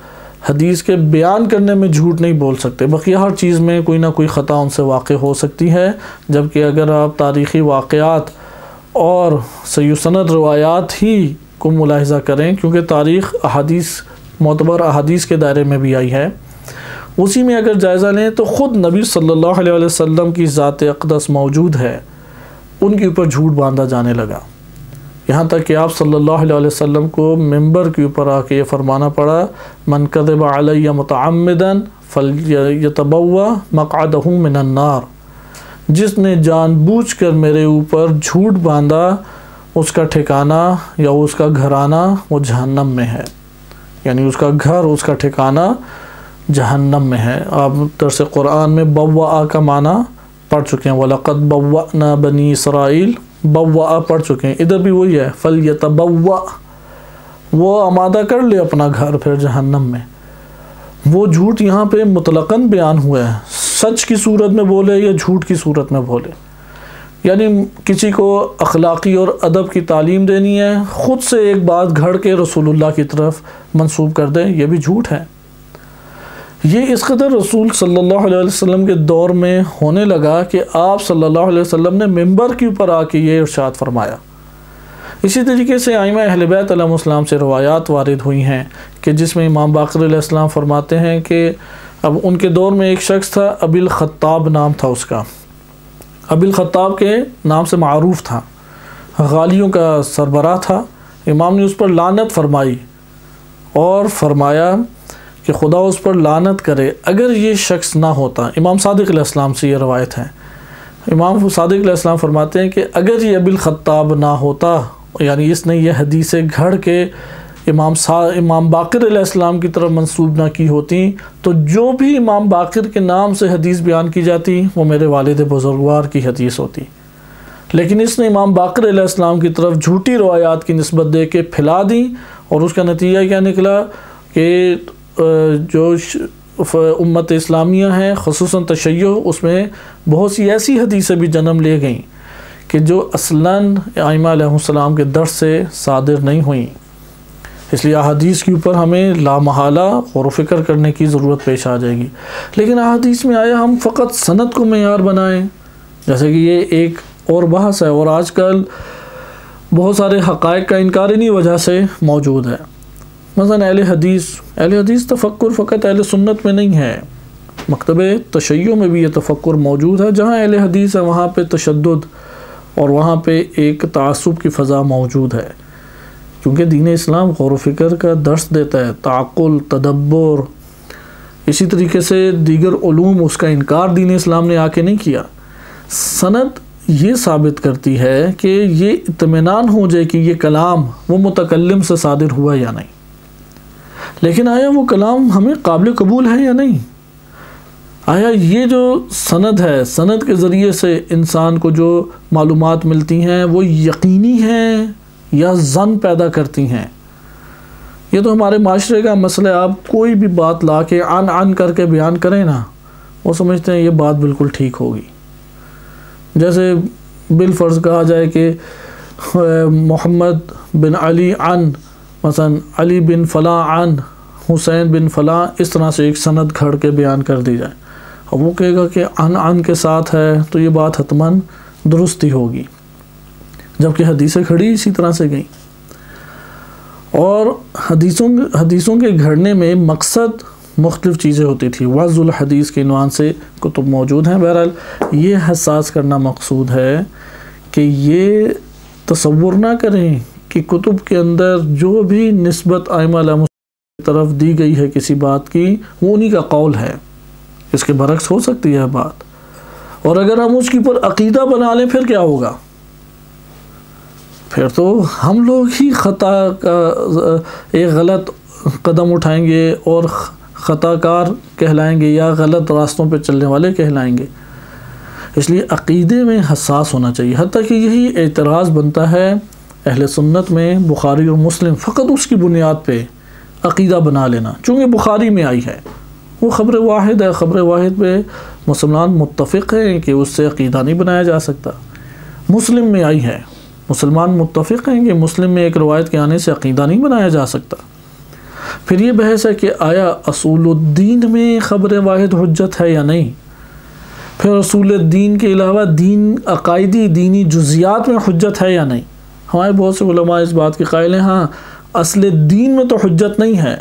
حدیث کے بیان کرنے میں جھوٹ نہیں بول سکتے، بقیہ ہر چیز میں کوئی نہ کوئی خطا ان سے واقع ہو سکتی ہے، جبکہ اگر آپ تاریخی واقعات اور صحیح سند روایات ہی کو ملاحظہ کریں، کیونکہ تاریخ احادیث معتبر احادیث کے دائرے میں بھی آئی ہے، اسی میں اگر جائزہ لیں تو خود نبی صلی اللہ علیہ وسلم کی ذات اقدس موجود ہے، ان کے اوپر جھوٹ باندھا جانے لگا، یہاں تک کہ آپ صلی اللہ علیہ وسلم کو ممبر کے اوپر آ کے یہ فرمانا پڑا، من کذب علی متعمدا فلیتبوأ مقعدہ من النار، جس نے جان بوجھ کر میرے اوپر جھوٹ باندھا اس کا ٹھکانہ یا اس کا گھرانہ وہ جہنم میں ہے، یعنی اس کا گھر، اس کا ٹھکانہ جہنم میں ہے۔ آپ درس قرآن میں بوأ کا معنی پڑھ چکے ہیں، وَلَقَدْ بَوَّأْنَا بَنِي اسرائیل، بوّا پڑھ چکے ہیں، ادھر بھی وہی ہے فَلْيَتَبَوَّأْ، وہ آمادہ کر لے اپنا گھر پھر جہنم میں۔ وہ جھوٹ یہاں پہ مطلقاً بیان ہوا ہے، سچ کی صورت میں بولے یا جھوٹ کی صورت میں بولے، یعنی کسی کو اخلاقی اور ادب کی تعلیم دینی ہے، خود سے ایک بات گھڑ کے رسول اللہ کی طرف منسوب کر دے، یہ بھی جھوٹ ہے۔ یہ اس قدر رسول صلی اللہ علیہ وسلم کے دور میں ہونے لگا کہ آپ صلی اللہ علیہ وسلم نے ممبر کے اوپر آ کے یہ ارشاد فرمایا۔ اسی طریقے سے ائمہ اہل بیت علیہ السلام سے روایات وارد ہوئی ہیں کہ جس میں امام باقر علیہ السلام فرماتے ہیں کہ اب ان کے دور میں ایک شخص تھا، ابی الخطاب نام تھا اس کا، ابی الخطاب کے نام سے معروف تھا، غالیوں کا سربراہ تھا۔ امام نے اس پر لعنت فرمائی اور فرمایا کہ خدا اس پر لعنت کرے اگر یہ شخص نہ ہوتا۔ امام صادق علیہ السلام سے یہ روایت ہے، امام صادق علیہ السلام فرماتے ہیں کہ اگر یہ ابی الخطاب نہ ہوتا، یعنی اس نے یہ حدیثیں گھڑ کے امام باقر علیہ السلام کی طرف منسوب نہ کی ہوتی تو جو بھی امام باقر کے نام سے حدیث بیان کی جاتی وہ میرے والد بزرگوار کی حدیث ہوتی، لیکن اس نے امام باقر علیہ السلام کی طرف جھوٹی روایات کی نسبت دے کے پھیلا دی، اور اس کا نتیجہ کیا نکلا کہ جو امت اسلامیہ ہیں خصوصاً تشیع، اس میں بہت سی ایسی حدیثیں بھی جنم لے گئیں کہ جو اصلاً ائمہ علیہ السلام کے درس سے صادر نہیں ہوئیں۔ اس لیے احادیث کے اوپر ہمیں لامحالہ غور و فکر کرنے کی ضرورت پیش آ جائے گی، لیکن احادیث میں آیا ہم فقط سند کو معیار بنائیں، جیسے کہ یہ ایک اور بحث ہے، اور آج کل بہت سارے حقائق کا انکار انہی وجہ سے موجود ہے۔ مثلا اہل حدیث تفکر فقط اہل سنت میں نہیں ہے، مکتب تشیع میں بھی یہ تفکر موجود ہے، جہاں اہل حدیث ہے وہاں پہ تشدد اور وہاں پہ ایک تعصب کی فضا موجود ہے، کیونکہ دین اسلام غور و فکر کا درس دیتا ہے، تعقل، تدبر، اسی طریقے سے دیگر علوم، اس کا انکار دین اسلام نے آ کے نہیں کیا۔ سند یہ ثابت کرتی ہے کہ یہ اطمینان ہو جائے کہ یہ کلام وہ متکلم سے صادر ہوا یا نہیں، لیکن آیا وہ کلام ہمیں قابل قبول ہے یا نہیں؟ آیا یہ جو سند ہے، سند کے ذریعے سے انسان کو جو معلومات ملتی ہیں وہ یقینی ہیں یا ظن پیدا کرتی ہیں؟ یہ تو ہمارے معاشرے کا مسئلہ ہے، آپ کوئی بھی بات لا کے عن کر کے بیان کریں نا، وہ سمجھتے ہیں یہ بات بالکل ٹھیک ہوگی۔ جیسے بالفرض کہا جائے کہ محمد بن علی عن، مثلا علی بن فلاں عن حسین بن فلاں، اس طرح سے ایک سند گھڑ کے بیان کر دی جائے، اور وہ کہے گا کہ عن کے ساتھ ہے تو یہ بات حتماً درست ہی ہوگی، جبکہ حدیثیں کھڑی اسی طرح سے گئیں۔ اور حدیثوں کے گھڑنے میں مقصد مختلف چیزیں ہوتی تھی، وضع الحدیث کے عنوان سے کتب موجود ہیں۔ بہرحال یہ حساس کرنا مقصود ہے کہ یہ تصور نہ کریں کہ کتب کے اندر جو بھی نسبت ائمہ علیہم کی طرف دی گئی ہے کسی بات کی، وہ انہی کا قول ہے۔ اس کے برعکس ہو سکتی ہے بات، اور اگر ہم اس کی پر عقیدہ بنا لیں پھر کیا ہوگا؟ پھر تو ہم لوگ ہی خطا کا ایک غلط قدم اٹھائیں گے اور خطا کار کہلائیں گے یا غلط راستوں پہ چلنے والے کہلائیں گے۔ اس لیے عقیدے میں حساس ہونا چاہیے، حتیٰ کہ یہی اعتراض بنتا ہے اہل سنت میں بخاری اور مسلم فقط اس کی بنیاد پہ عقیدہ بنا لینا، چونکہ بخاری میں آئی ہے، وہ خبر واحد ہے، خبر واحد پہ مسلمان متفق ہیں کہ اس سے عقیدہ نہیں بنایا جا سکتا۔ مسلم میں آئی ہے، مسلمان متفق ہیں کہ مسلم میں ایک روایت کے آنے سے عقیدہ نہیں بنایا جا سکتا۔ پھر یہ بحث ہے کہ آیا اصول الدین میں خبر واحد حجت ہے یا نہیں، پھر اصول الدین کے علاوہ دین عقائدی دینی جزیات میں حجت ہے یا نہیں۔ ہمارے بہت سے علماء اس بات کے قائل ہیں ہاں اصل دین میں تو حجت نہیں ہے،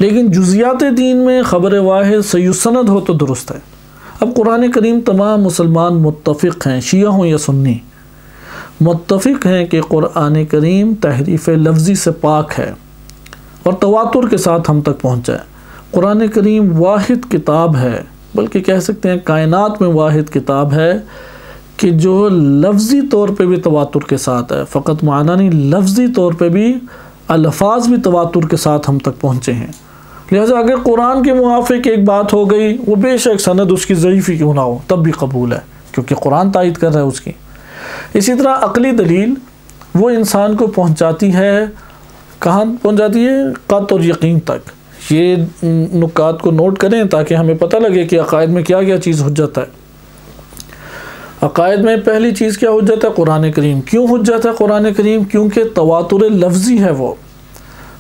لیکن جزیات دین میں خبر واحد صحیح سند ہو تو درست ہے۔ اب قرآن کریم تمام مسلمان متفق ہیں، شیعہ ہوں یا سنی، متفق ہیں کہ قرآن کریم تحریف لفظی سے پاک ہے اور تواتر کے ساتھ ہم تک پہنچا ہے۔ قرآن کریم واحد کتاب ہے، بلکہ کہہ سکتے ہیں کائنات میں واحد کتاب ہے کہ جو لفظی طور پہ بھی تواتر کے ساتھ ہے، فقط معنی نہیں، لفظی طور پہ بھی الفاظ بھی تواتر کے ساتھ ہم تک پہنچے ہیں۔ لہٰذا اگر قرآن کے موافق ایک بات ہو گئی، وہ بے شک سند اس کی ضعیف ہی کیوں نہ ہو، تب بھی قبول ہے، کیونکہ قرآن تائید کر رہا ہے اس کی۔ اسی طرح عقلی دلیل وہ انسان کو پہنچاتی ہے، کہاں پہنچاتی ہے؟ قطع اور یقین تک۔ یہ نکات کو نوٹ کریں تاکہ ہمیں پتہ لگے کہ عقائد میں کیا کیا چیز حجت ہے۔ عقائد میں پہلی چیز کیا حجت ہے؟ قرآن کریم۔ کیوں حجت ہے قرآن کریم؟ کیونکہ تواتر لفظی ہے، وہ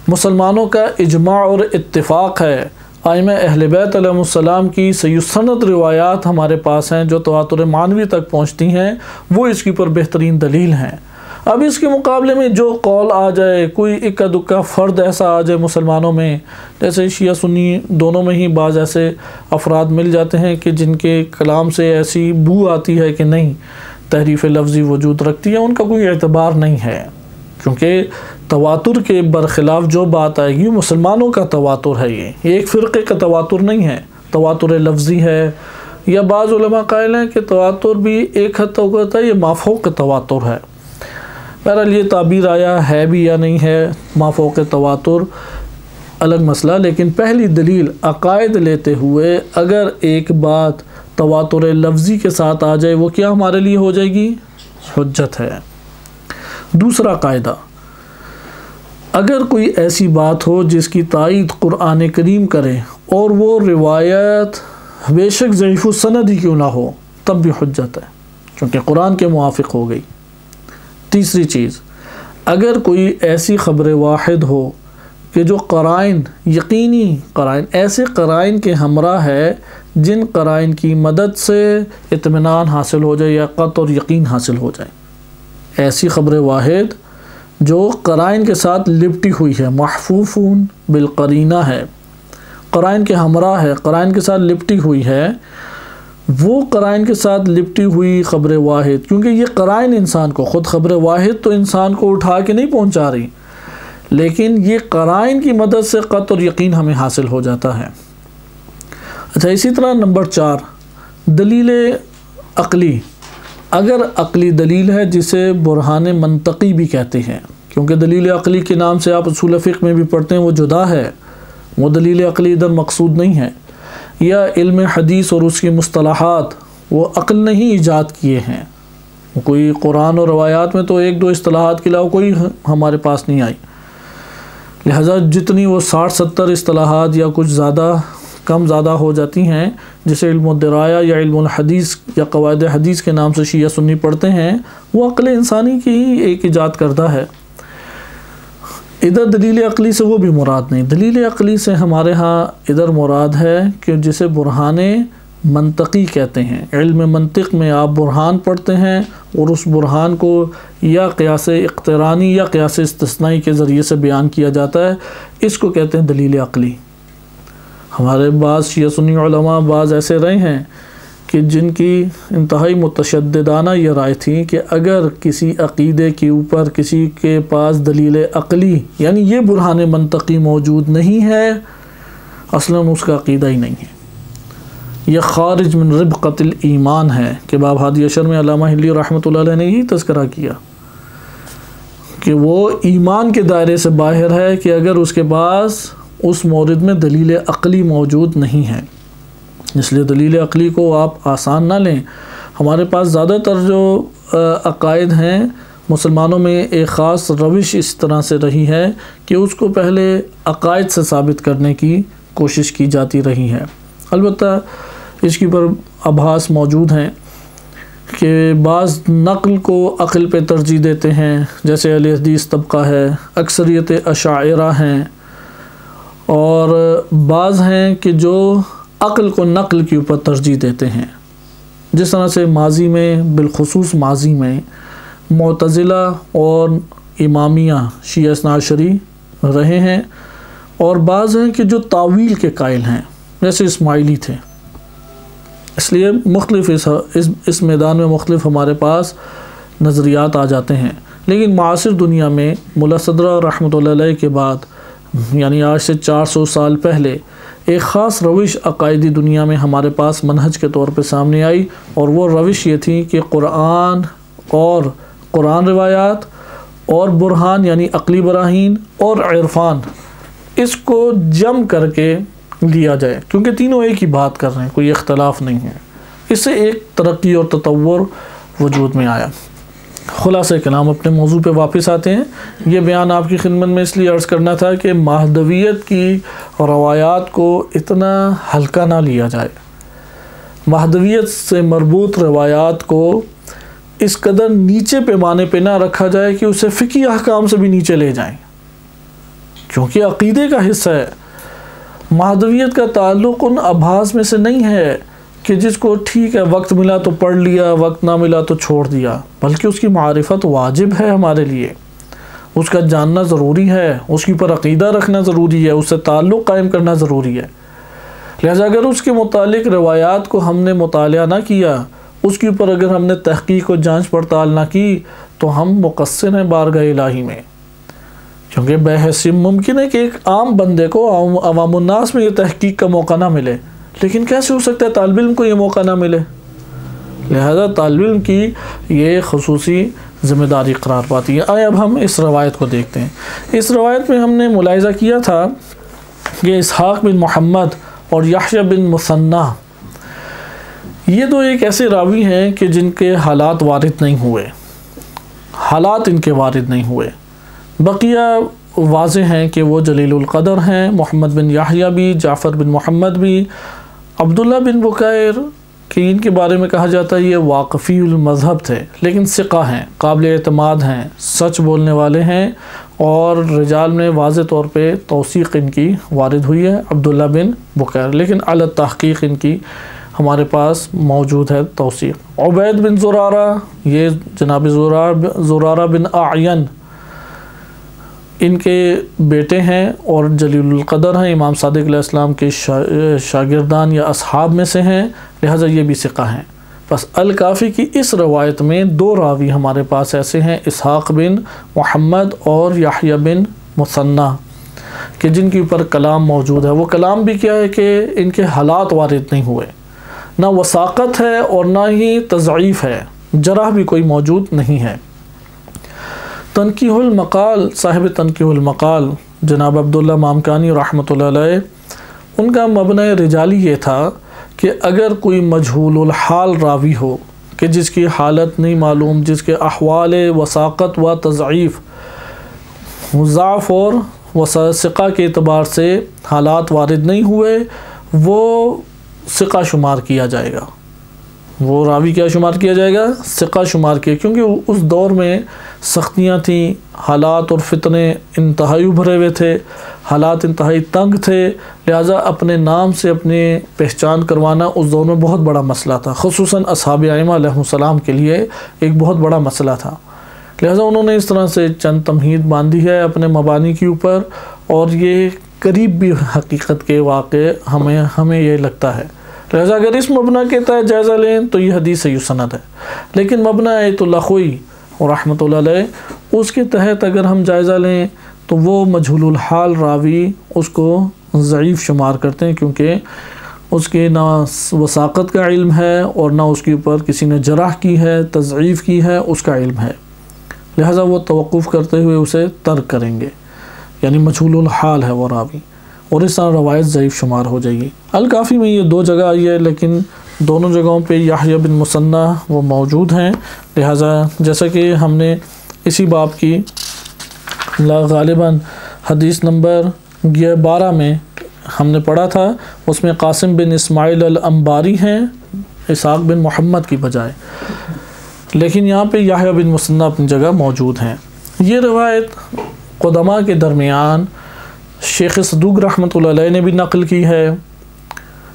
مسلمانوں کا اجماع اور اتفاق ہے۔ ائمہ اہل بیت علیہ السلام کی صحیح سند روایات ہمارے پاس ہیں جو تواتر معنوی تک پہنچتی ہیں، وہ اس کی پر بہترین دلیل ہیں۔ اب اس کے مقابلے میں جو قول آ جائے، کوئی اکا دکا فرد ایسا آ جائے مسلمانوں میں، جیسے شیعہ سنی دونوں میں ہی بعض ایسے افراد مل جاتے ہیں کہ جن کے کلام سے ایسی بو آتی ہے کہ نہیں تحریف لفظی وجود رکھتی ہے، ان کا کوئی اعتبار نہیں ہے، کیونکہ تواتر کے برخلاف جو بات آئے گی مسلمانوں کا تواتر ہے، یہ ایک فرقے کا تواتر نہیں ہے، تواتر لفظی ہے۔ یا بعض علماء قائل ہیں کہ تواتر بھی ایک حد تک ہوتا ہے، یہ مافوق تواتر ہے۔ بہرحال یہ تعبیر آیا ہے بھی یا نہیں ہے مافوق تواتر الگ مسئلہ، لیکن پہلی دلیل عقائد لیتے ہوئے اگر ایک بات تواتر لفظی کے ساتھ آ جائے، وہ کیا ہمارے لیے ہو جائے گی؟ حجت ہے۔ دوسرا قاعدہ، اگر کوئی ایسی بات ہو جس کی تائید قرآن کریم کرے اور وہ روایت بے شک ضعیف السند ہی کیوں نہ ہو، تب بھی حجت ہے، کیونکہ قرآن کے موافق ہو گئی۔ تیسری چیز، اگر کوئی ایسی خبر واحد ہو کہ جو قرائن، یقینی قرائن، ایسے قرائن کے ہمراہ ہے جن قرائن کی مدد سے اطمینان حاصل ہو جائے یا قطع اور یقین حاصل ہو جائے، ایسی خبر واحد جو قرائن کے ساتھ لپٹی ہوئی ہے، محفوفون بالقرینہ ہے، قرائن کے ہمراہ ہے، قرائن کے ساتھ لپٹی ہوئی ہے، وہ قرائن کے ساتھ لپٹی ہوئی خبر واحد، کیونکہ یہ قرائن انسان کو، خود خبر واحد تو انسان کو اٹھا کے نہیں پہنچا رہی، لیکن یہ قرائن کی مدد سے قطع اور یقین ہمیں حاصل ہو جاتا ہے۔ اچھا، اسی طرح نمبر 4، دلیل عقلی۔ اگر عقلی دلیل ہے جسے برہان منطقی بھی کہتے ہیں، کیونکہ دلیل عقلی کے نام سے آپ اصول فقہ میں بھی پڑھتے ہیں، وہ جدا ہے، وہ دلیل عقلی ادھر مقصود نہیں ہے، یا علم حدیث اور اس کی مصطلحات وہ عقل نہیں ایجاد کیے ہیں، کوئی قرآن اور روایات میں تو ایک دو اصطلاحات کے علاوہ کوئی ہمارے پاس نہیں آئی، لہذا جتنی وہ 60-70 اصطلاحات یا کچھ زیادہ کم زیادہ ہو جاتی ہیں، جسے علم الدرایا یا علم الحدیث یا قواعد حدیث کے نام سے شیعہ سنی پڑھتے ہیں، وہ عقل انسانی کی ہی ایک ایجاد کردہ ہے۔ ادھر دلیل عقلی سے وہ بھی مراد نہیں، دلیل عقلی سے ہمارے ہاں ادھر مراد ہے کہ جسے برہان منطقی کہتے ہیں۔ علم منطق میں آپ برہان پڑھتے ہیں اور اس برہان کو یا قیاس اقترانی یا قیاس استثنائی کے ذریعے سے بیان کیا جاتا ہے، اس کو کہتے ہیں دلیل عقلی۔ ہمارے بعض شیعہ سنی علماء بعض ایسے رہے ہیں کہ جن کی انتہائی متشددانہ یہ رائے تھی کہ اگر کسی عقیدے کے اوپر کسی کے پاس دلیل عقلی یعنی یہ برہان منطقی موجود نہیں ہے، اصلاً اس کا عقیدہ ہی نہیں ہے، یہ خارج من ربقۃ الایمان ہے کہ باب ہادی عشر میں علامہ ہلی رحمۃ اللہ علیہ نے یہی تذکرہ کیا کہ وہ ایمان کے دائرے سے باہر ہے کہ اگر اس کے پاس اس مورد میں دلیل عقلی موجود نہیں ہے۔ اس لیے دلیل عقلی کو آپ آسان نہ لیں۔ ہمارے پاس زیادہ تر جو عقائد ہیں مسلمانوں میں ایک خاص روش اس طرح سے رہی ہے کہ اس کو پہلے عقائد سے ثابت کرنے کی کوشش کی جاتی رہی ہے۔ البتہ اس کی پر ابحاث موجود ہیں کہ بعض نقل کو عقل پہ ترجیح دیتے ہیں، جیسے اہل حدیث طبقہ ہے، اکثریت اشاعرہ ہیں، اور بعض ہیں کہ جو عقل کو نقل کے اوپر ترجیح دیتے ہیں، جس طرح سے ماضی میں بالخصوص ماضی میں معتزلہ اور امامیہ شیعہ اثنا عشری رہے ہیں، اور بعض ہیں کہ جو تاویل کے قائل ہیں جیسے اسماعیلی تھے۔ اس لیے مختلف اس میدان میں مختلف ہمارے پاس نظریات آ جاتے ہیں، لیکن معاصر دنیا میں ملا صدرہ رحمۃ اللہ علیہ کے بعد یعنی آج سے 400 سال پہلے ایک خاص روش عقائدی دنیا میں ہمارے پاس منہج کے طور پہ سامنے آئی، اور وہ روش یہ تھی کہ قرآن روایات اور برہان یعنی عقلی براہین اور عرفان اس کو جم کر کے لیا جائے، کیونکہ تینوں ایک ہی بات کر رہے ہیں، کوئی اختلاف نہیں ہے۔ اس سے ایک ترقی اور تطور وجود میں آیا۔ خلاصہ کلام اپنے موضوع پہ واپس آتے ہیں۔ یہ بیان آپ کی خدمت میں اس لیے عرض کرنا تھا کہ مہدویت کی روایات کو اتنا ہلکا نہ لیا جائے، مہدویت سے مربوط روایات کو اس قدر نیچے پیمانے پہ نہ رکھا جائے کہ اسے فقہی احکام سے بھی نیچے لے جائیں، کیونکہ عقیدے کا حصہ ہے۔ مہدویت کا تعلق ان ابحاث میں سے نہیں ہے کہ جس کو ٹھیک ہے وقت ملا تو پڑھ لیا، وقت نہ ملا تو چھوڑ دیا، بلکہ اس کی معرفت واجب ہے ہمارے لیے، اس کا جاننا ضروری ہے، اس کے اوپر عقیدہ رکھنا ضروری ہے، اس سے تعلق قائم کرنا ضروری ہے۔ لہذا اگر اس کے متعلق روایات کو ہم نے مطالعہ نہ کیا، اس کے اوپر اگر ہم نے تحقیق و جانچ پڑتال نہ کی، تو ہم مقصر ہیں بارگاہ الہی میں، کیونکہ بحث ممکن ہے کہ ایک عام بندے کو عوام الناس میں یہ تحقیق کا موقع نہ ملے، لیکن کیسے ہو سکتا ہے طالب علم کو یہ موقع نہ ملے؟ لہذا طالب علم کی یہ خصوصی ذمہ داری قرار پاتی ہے۔ آئے اب ہم اس روایت کو دیکھتے ہیں۔ اس روایت میں ہم نے ملاحظہ کیا تھا کہ اسحاق بن محمد اور یحییٰ بن مثنیٰ یہ دو ایک ایسے راوی ہیں کہ جن کے حالات وارد نہیں ہوئے، حالات ان کے وارد نہیں ہوئے، بقیہ واضح ہیں کہ وہ جلیل القدر ہیں۔ محمد بن یحییٰ بھی، جعفر بن محمد بھی، عبداللہ بن بکیر کہ ان کے بارے میں کہا جاتا ہے یہ واقفی المذہب تھے، لیکن ثقہ ہیں، قابل اعتماد ہیں، سچ بولنے والے ہیں، اور رجال میں واضح طور پہ توثیق ان کی وارد ہوئی ہے عبداللہ بن بکیر، لیکن علی تحقیق ان کی ہمارے پاس موجود ہے توثیق۔ عبید بن زرارہ یہ جناب زرارہ بن اعین ان کے بیٹے ہیں اور جلیل القدر ہیں، امام صادق علیہ السلام کے شاگردان یا اصحاب میں سے ہیں، لہٰذا یہ بھی ثقہ ہیں۔ بس الکافی کی اس روایت میں دو راوی ہمارے پاس ایسے ہیں، اسحاق بن محمد اور یحییٰ بن مثنیٰ، کہ جن کے اوپر کلام موجود ہے۔ وہ کلام بھی کیا ہے کہ ان کے حالات وارد نہیں ہوئے، نہ وثاقت ہے اور نہ ہی تضعیف ہے، جرح بھی کوئی موجود نہیں ہے۔ تنقیح المقال، صاحب تنقیح المقال جناب عبداللہ مامکانی رحمۃ اللہ علیہ، ان کا مبنی رجالی یہ تھا کہ اگر کوئی مجہول الحال راوی ہو کہ جس کی حالت نہیں معلوم، جس کے احوال وثاقت و تضعیف، ضعف اور ثقہ کے اعتبار سے حالات وارد نہیں ہوئے، وہ ثقہ شمار کیا جائے گا، وہ راوی کیا شمار کیا جائے گا؟ ثقہ شمار کیا، کیونکہ اس دور میں سختیاں تھیں، حالات اور فتنے انتہائی ابھرے ہوئے تھے، حالات انتہائی تنگ تھے، لہٰذا اپنے نام سے اپنے پہچان کروانا اس دور میں بہت بڑا مسئلہ تھا، خصوصاً اصحاب ائمہ علیہم السلام کے لیے ایک بہت بڑا مسئلہ تھا۔ لہٰذا انہوں نے اس طرح سے چند تمہید باندھی ہے اپنے مبانی کے اوپر، اور یہ قریب بھی حقیقت کے واقع ہمیں یہ لگتا ہے۔ لہذا اگر اس مبنا کے تحت جائزہ لیں تو یہ حدیث صحیح سند ہے، لیکن مبنا ایت اللہ خوئی رحمۃ اللہ علیہ اس کے تحت اگر ہم جائزہ لیں تو وہ مجہول الحال راوی اس کو ضعیف شمار کرتے ہیں، کیونکہ اس کے نہ وثاقت کا علم ہے اور نہ اس کے اوپر کسی نے جرح کی ہے، تضعیف کی ہے، اس کا علم ہے، لہذا وہ توقف کرتے ہوئے اسے ترک کریں گے، یعنی مجہول الحال ہے وہ راوی، اور اس طرح روایت ضعیف شمار ہو جائے گی۔ الکافی میں یہ 2 جگہ آئی ہے، لیکن دونوں جگہوں پہ یحییٰ بن مثنیٰ وہ موجود ہیں، لہذا جیسا کہ ہم نے اسی باب کی غالباً حدیث نمبر 12 میں ہم نے پڑھا تھا، اس میں قاسم بن اسماعیل الانباری ہیں اسحاق بن محمد کی بجائے، لیکن یہاں پہ یحییٰ بن مثنیٰ اپنی جگہ موجود ہیں۔ یہ روایت قدماء کے درمیان شیخ صدوق رحمۃ اللہ علیہ نے بھی نقل کی ہے،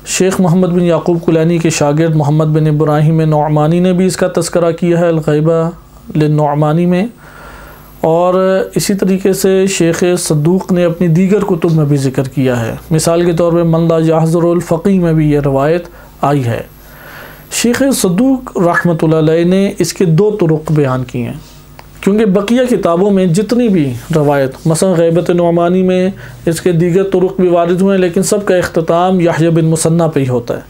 شیخ محمد بن یعقوب کلینی کے شاگرد محمد بن ابراہیم نعمانی نے بھی اس کا تذکرہ کیا ہے الغیبہ للنعمانی میں، اور اسی طریقے سے شیخ صدوق نے اپنی دیگر کتب میں بھی ذکر کیا ہے، مثال کے طور پہ من لا یحضر الفقیہ میں بھی یہ روایت آئی ہے۔ شیخ صدوق رحمۃ اللہ علیہ نے اس کے 2 طرق بیان کیے ہیں، کیونکہ بقیہ کتابوں میں جتنی بھی روایت مثلا غیبت نعمانی میں اس کے دیگر طرق بھی وارد ہوئے ہیں، لیکن سب کا اختتام یحییٰ بن مثنیٰ پہ ہی ہوتا ہے۔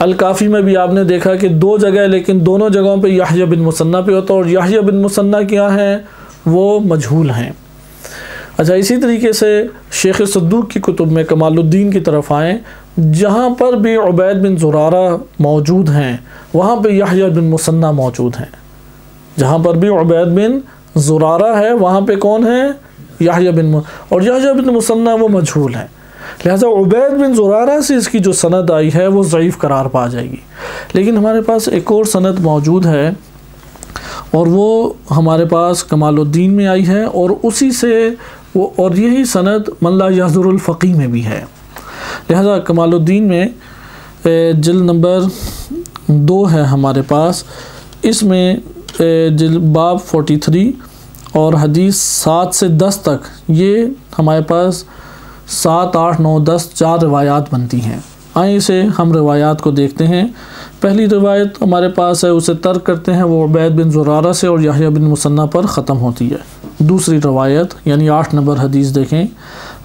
الکافی میں بھی آپ نے دیکھا کہ 2 جگہ، لیکن دونوں جگہوں پہ یحییٰ بن مثنیٰ پہ ہوتا ہے، اور یحییٰ بن مثنیٰ کیا ہیں؟ وہ مجہول ہیں۔ اچھا، اسی طریقے سے شیخ صدوق کی کتب میں کمال الدین کی طرف آئیں، جہاں پر بھی عبید بن زرارہ موجود ہیں وہاں پہ یحییٰ بن مثنیٰ موجود ہیں، جہاں پر بھی عبید بن زرارہ ہے وہاں پہ کون ہے؟ یحییٰ بن اور یحییٰ بن مثنیٰ وہ مجہول ہیں، لہذا عبید بن زرارہ سے اس کی جو سند آئی ہے وہ ضعیف قرار پا جائے گی۔ لیکن ہمارے پاس ایک اور سند موجود ہے، اور وہ ہمارے پاس کمال الدین میں آئی ہے، اور اسی سے وہ اور یہی سند من لا یحضر الفقیہ میں بھی ہے۔ لہذا کمال الدین میں جلد نمبر 2 ہے ہمارے پاس، اس میں باب 43 اور حدیث 7 سے 10 تک یہ ہمارے پاس 7، 8، 9، 10 4 روایات بنتی ہیں۔ آئیں اسے ہم روایات کو دیکھتے ہیں۔ پہلی روایت ہمارے پاس ہے، اسے ترک کرتے ہیں، وہ عبید بن زرارہ سے اور یحییٰ بن مثنیٰ پر ختم ہوتی ہے۔ دوسری روایت یعنی 8 نمبر حدیث دیکھیں،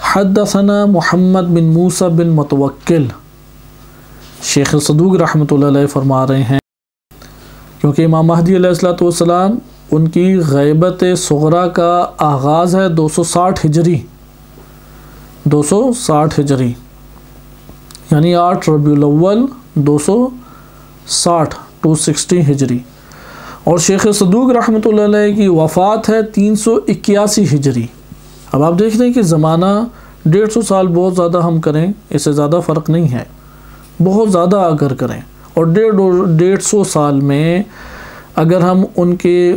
حدثنا محمد بن موسیٰ بن متوکل، شیخ صدوق رحمۃ اللہ علیہ فرما رہے ہیں، کیونکہ امام مہدی علیہ السلام ان کی غیبت صغریٰ کا آغاز ہے 260 ہجری، 260 ہجری یعنی 8 ربیع الاول 260 ہجری، اور شیخ صدوق رحمۃ اللہ علیہ کی وفات ہے 381 ہجری۔ اب آپ دیکھ رہے ہیں کہ زمانہ 150 سال بہت زیادہ ہم کریں، اس سے زیادہ فرق نہیں ہے، بہت زیادہ اگر کریں، اور 150 سال میں اگر ہم ان کے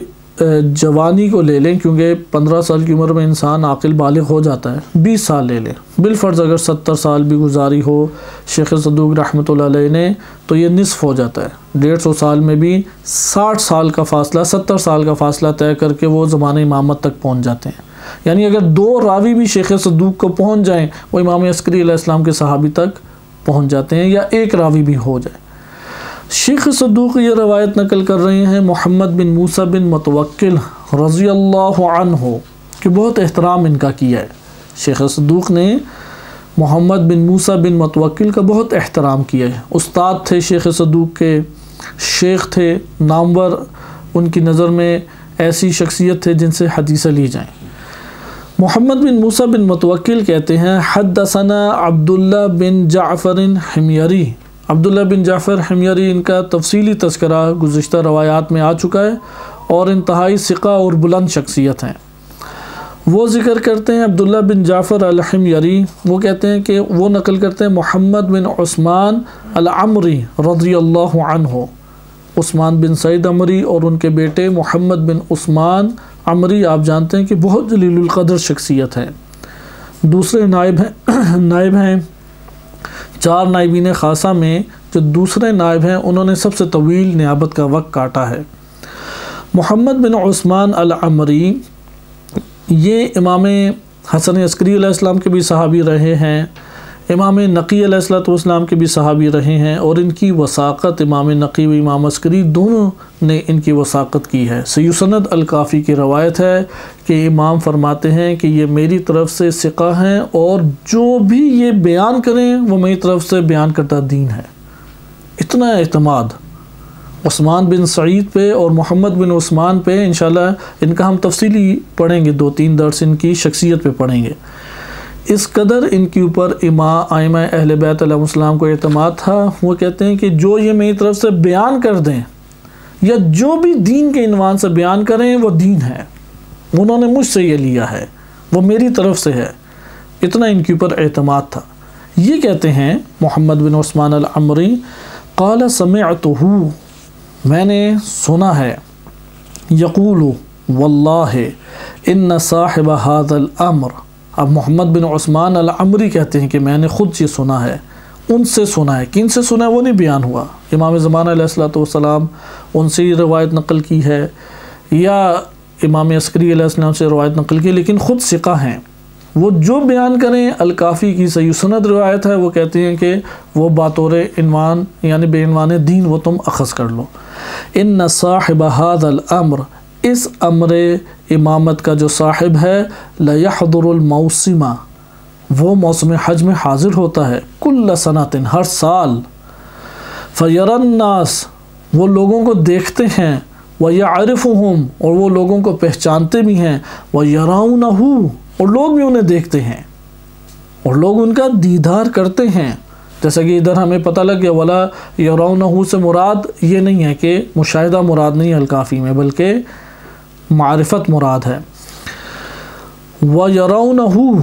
جوانی کو لے لیں، کیونکہ 15 سال کی عمر میں انسان عاقل بالغ ہو جاتا ہے، 20 سال لے لیں، بالفرض اگر 70 سال بھی گزاری ہو شیخ صدوق رحمۃ اللہ علیہ نے تو یہ نصف ہو جاتا ہے۔ 150 سال میں بھی 60 سال کا فاصلہ، 70 سال کا فاصلہ طے کر کے وہ زمانہ امامت تک پہنچ جاتے ہیں، یعنی اگر 2 راوی بھی شیخ صدوق کو پہنچ جائیں وہ امام عسکری علیہ السلام کے صحابی تک پہنچ جاتے ہیں، یا 1 راوی بھی ہو جائے۔ شیخ صدوق یہ روایت نقل کر رہے ہیں محمد بن موسیٰ بن متوکل رضی اللہ عنہ، کہ بہت احترام ان کا کیا ہے، شیخ صدوق نے محمد بن موسیٰ بن متوکل کا بہت احترام کیا ہے، استاد تھے شیخ صدوق کے، شیخ تھے، نامور ان کی نظر میں ایسی شخصیت تھے جن سے حدیثیں لی جائیں۔ محمد بن موسیٰ بن متوکل کہتے ہیں حدثنا عبداللہ بن جعفر حمیری، عبداللہ بن جعفر حمیری ان کا تفصیلی تذکرہ گزشتہ روایات میں آ چکا ہے، اور انتہائی ثقہ اور بلند شخصیت ہیں۔ وہ ذکر کرتے ہیں عبداللہ بن جعفر الحمیری، وہ کہتے ہیں کہ وہ نقل کرتے ہیں محمد بن عثمان العمری رضی اللہ عنہ، عثمان بن سعید عمری اور ان کے بیٹے محمد بن عثمان عمری آپ جانتے ہیں کہ بہت جلیل القدر شخصیت ہے۔ دوسرے نائب ہیں 4 نائبین خاصہ میں جو دوسرے نائب ہیں انہوں نے سب سے طویل نیابت کا وقت کاٹا ہے۔ محمد بن عثمان العمری یہ امام حسن عسکری علیہ السلام کے بھی صحابی رہے ہیں، امام نقی علیہ السلام کے بھی صحابی رہے ہیں، اور ان کی وثاقت امام نقی و امام عسکری دونوں نے ان کی وثاقت کی ہے۔ سیسند الکافی کی روایت ہے کہ امام فرماتے ہیں کہ یہ میری طرف سے ثقہ ہیں، اور جو بھی یہ بیان کریں وہ میری طرف سے بیان کرتا دین ہے۔ اتنا اعتماد عثمان بن سعید پہ اور محمد بن عثمان پہ، انشاءاللہ ان کا ہم تفصیلی پڑھیں گے، 2-3 درس ان کی شخصیت پہ پڑھیں گے۔ اس قدر ان کے اوپر ائمہ اہل بیت علیہ السلام کو اعتماد تھا، وہ کہتے ہیں کہ جو یہ میری طرف سے بیان کر دیں یا جو بھی دین کے عنوان سے بیان کریں وہ دین ہے، انہوں نے مجھ سے یہ لیا ہے، وہ میری طرف سے ہے۔ اتنا ان کے اوپر اعتماد تھا۔ یہ کہتے ہیں محمد بن عثمان العمری، قال سمعتہ، میں نے سنا ہے، یقول واللہ ان صاحب ھذا الامر، اب محمد بن عثمان العمری کہتے ہیں کہ میں نے خود یہ سنا ہے، ان سے سنا ہے، کن سے سنا ہے وہ نہیں بیان ہوا، امام زمانہ علیہ السلام ان سے روایت نقل کی ہے یا امام عسکری علیہ السلام سے روایت نقل کی، لیکن خود ثقہ ہیں، وہ جو بیان کریں۔ الکافی کی سیسند روایت ہے، وہ کہتے ہیں کہ وہ بطور عنوان یعنی بے عنوان دین وہ تم اخذ کر لو۔ ان صاحب ھذا الامر، اس امر امامت کا جو صاحب ہے، لیحضر الموسم، وہ موسم حج میں حاضر ہوتا ہے، کل سنۃ، ہر سال، فیری الناس، وہ لوگوں کو دیکھتے ہیں، ویعرفہم، اور وہ لوگوں کو پہچانتے بھی ہیں، ویرونہ، اور لوگ بھی انہیں دیکھتے ہیں اور لوگ ان کا دیدار کرتے ہیں۔ جیسا کہ ادھر ہمیں پتہ لگ گیا، ولا یرونہ سے مراد یہ نہیں ہے کہ مشاہدہ مراد نہیں ہے الکافی میں، بلکہ معرفت مراد ہے۔ وَيَرَوْنَهُ،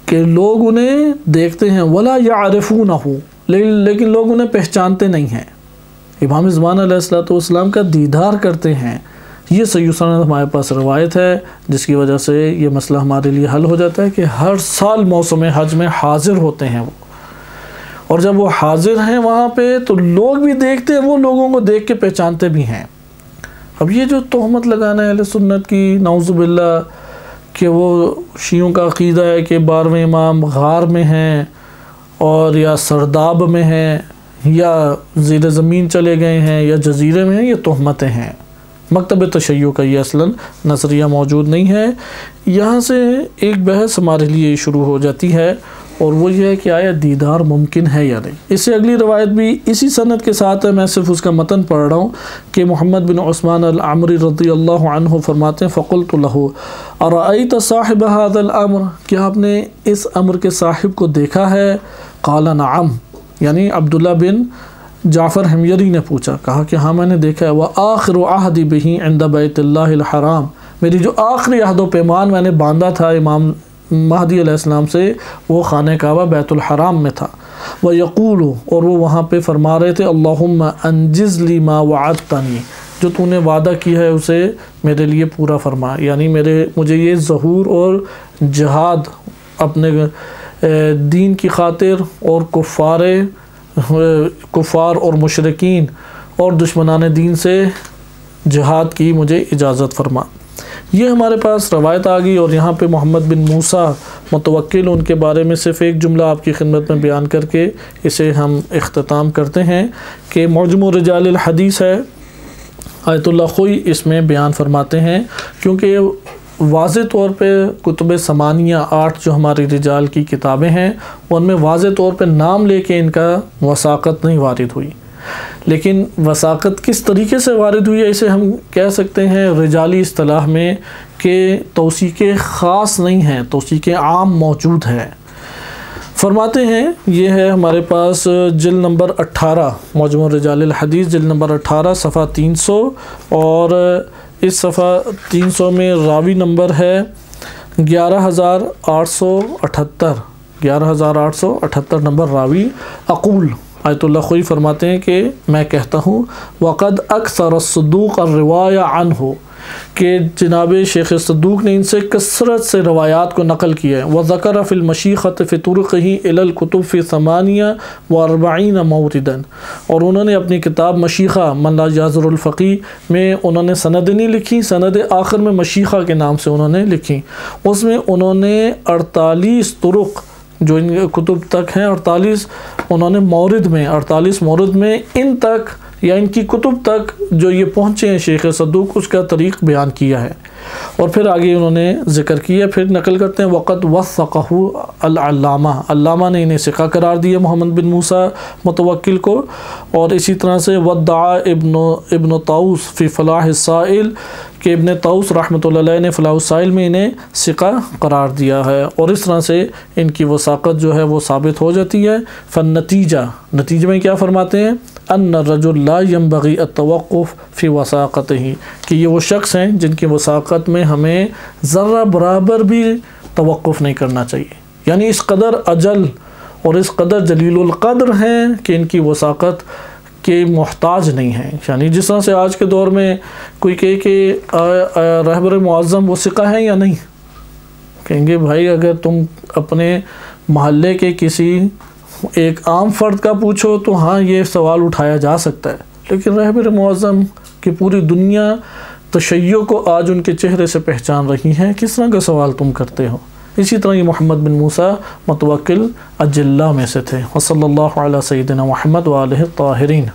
کہ لوگ انہیں دیکھتے ہیں، وَلَا يَعْرِفُونَهُ، لیکن لوگ انہیں پہچانتے نہیں ہیں۔ امام زمان علیہ السلام کا دیدار کرتے ہیں۔ یہ صحیح سند ہمارے پاس روایت ہے، جس کی وجہ سے یہ مسئلہ ہمارے لیے حل ہو جاتا ہے کہ ہر سال موسم حج میں حاضر ہوتے ہیں وہ، اور جب وہ حاضر ہیں وہاں پہ تو لوگ بھی دیکھتے ہیں، وہ لوگوں کو دیکھ کے پہچانتے بھی ہیں۔ اب یہ جو تہمت لگانا ہے اہل سنت کی، نعوذ باللہ، کہ وہ شیعوں کا عقیدہ ہے کہ 12ویں امام غار میں ہیں اور یا سرداب میں ہیں یا زیر زمین چلے گئے ہیں یا جزیرے میں ہیں، یہ تہمتیں ہیں۔ مکتب تشیع کا یہ اصلاً نظریہ موجود نہیں ہے۔ یہاں سے ایک بحث ہمارے لیے شروع ہو جاتی ہے، اور وہ یہ ہے کہ آیا دیدار ممکن ہے یا نہیں۔ اس سے اگلی روایت بھی اسی سند کے ساتھ ہے، میں صرف اس کا متن پڑھ رہا ہوں کہ محمد بن عثمان العمری رضی اللہ عنہ فرماتے ہیں، فقلت له ارأیت صاحب هذا الامر، کیا آپ نے اس امر کے صاحب کو دیکھا ہے؟ قال نعم، یعنی عبداللہ بن جعفر حمیری نے پوچھا، کہا کہ ہاں میں نے دیکھا ہے۔ وآخر عہدی بہ عند بیت اللہ الحرام، میری جو آخری عہد و پیمان میں نے باندھا تھا امام مہدی علیہ السلام سے، وہ خانہ کعبہ بیت الحرام میں تھا۔ وَيَقُولُ، اور وہ وہاں پہ فرما رہے تھے، اللہم انجز لی ما وعدتنی، جو تو نے وعدہ کیا ہے اسے میرے لیے پورا فرما، یعنی مجھے یہ ظہور اور جہاد اپنے دین کی خاطر اور کفار اور مشرکین اور دشمنان دین سے جہاد کی مجھے اجازت فرما۔ یہ ہمارے پاس روایت آ گئی، اور یہاں پہ محمد بن موسیٰ متوکل، ان کے بارے میں صرف ایک جملہ آپ کی خدمت میں بیان کر کے اسے ہم اختتام کرتے ہیں کہ معجم رجال الحدیث ہے، آیت اللہ خوئی اس میں بیان فرماتے ہیں، کیونکہ واضح طور پہ کتب ثمانیہ 8 جو ہماری رجال کی کتابیں ہیں، ان میں واضح طور پہ نام لے کے ان کا وثاقت نہیں وارد ہوئی، لیکن وثاقت کس طریقے سے وارد ہوئی ہے اسے ہم کہہ سکتے ہیں رجالی اصطلاح میں کہ توثیقیں خاص نہیں ہیں، توثیقیں عام موجود ہیں۔ فرماتے ہیں، یہ ہے ہمارے پاس جلد نمبر 18 معجم رجال الحدیث، جلد نمبر 18 صفحہ 300، اور اس صفحہ 300 میں راوی نمبر ہے 11878 نمبر راوی۔ اقول، آیت اللہ خوئی فرماتے ہیں کہ میں کہتا ہوں، وقد اکثر الصدوق الرواية عنہ، کہ جناب شیخ صدوق نے ان سے کثرت سے روایات کو نقل کیا ہے۔ وذکر فی المشیخۃ فی طرقہ الی الکتب فی 48 مورداً، اور انہوں نے اپنی کتاب مشیخہ من لا یعذر الفقیہ میں انہوں نے سند نہیں لکھی، سند آخر میں مشیخہ کے نام سے انہوں نے لکھی۔ اس میں انہوں نے 48 طرق جو ان کتب تک ہیں، 48 انہوں نے 48 مورد میں ان تک یا ان کی کتب تک جو یہ پہنچے ہیں شیخ صدوق، اس کا طریق بیان کیا ہے۔ اور پھر آگے انہوں نے ذکر کیا، پھر نقل کرتے ہیں وقت وثقہ العلامہ، علامہ نے انہیں ثقہ قرار دیا محمد بن موسیٰ متوکل کو، اور اسی طرح سے ودعا ابن طاؤس فی فلاح السائل کہ ابن طاؤس رحمۃ اللہ علیہ نے فلاح السائل میں انہیں ثقہ قرار دیا ہے، اور اس طرح سے ان کی وثاقت جو ہے وہ ثابت ہو جاتی ہے۔ نتیجہ میں کیا فرماتے ہیں؟ ان الرجل لا ينبغي التوقف فی وثاقتہ، کہ یہ وہ شخص ہیں جن کی وثاقت میں ہمیں ذرہ برابر بھی توقف نہیں کرنا چاہیے، یعنی اس قدر اجل اور اس قدر جلیل القدر ہیں کہ ان کی وثاقت کے محتاج نہیں ہیں۔ یعنی جس طرح سے آج کے دور میں کوئی کہے کہ رہبر معظم وہ ثقہ ہیں یا نہیں، کہیں گے بھائی اگر تم اپنے محلے کے کسی ایک عام فرد کا پوچھو تو ہاں یہ سوال اٹھایا جا سکتا ہے، لیکن رہبر معظم کی پوری دنیا تشیع کو آج ان کے چہرے سے پہچان رہی ہے، کس طرح کا سوال تم کرتے ہو؟ اسی طرح یہ محمد بن موسیٰ متوکل اجلہ میں سے تھے۔ وصلی اللہ علی سیدنا محمد وآلہ الطاہرین۔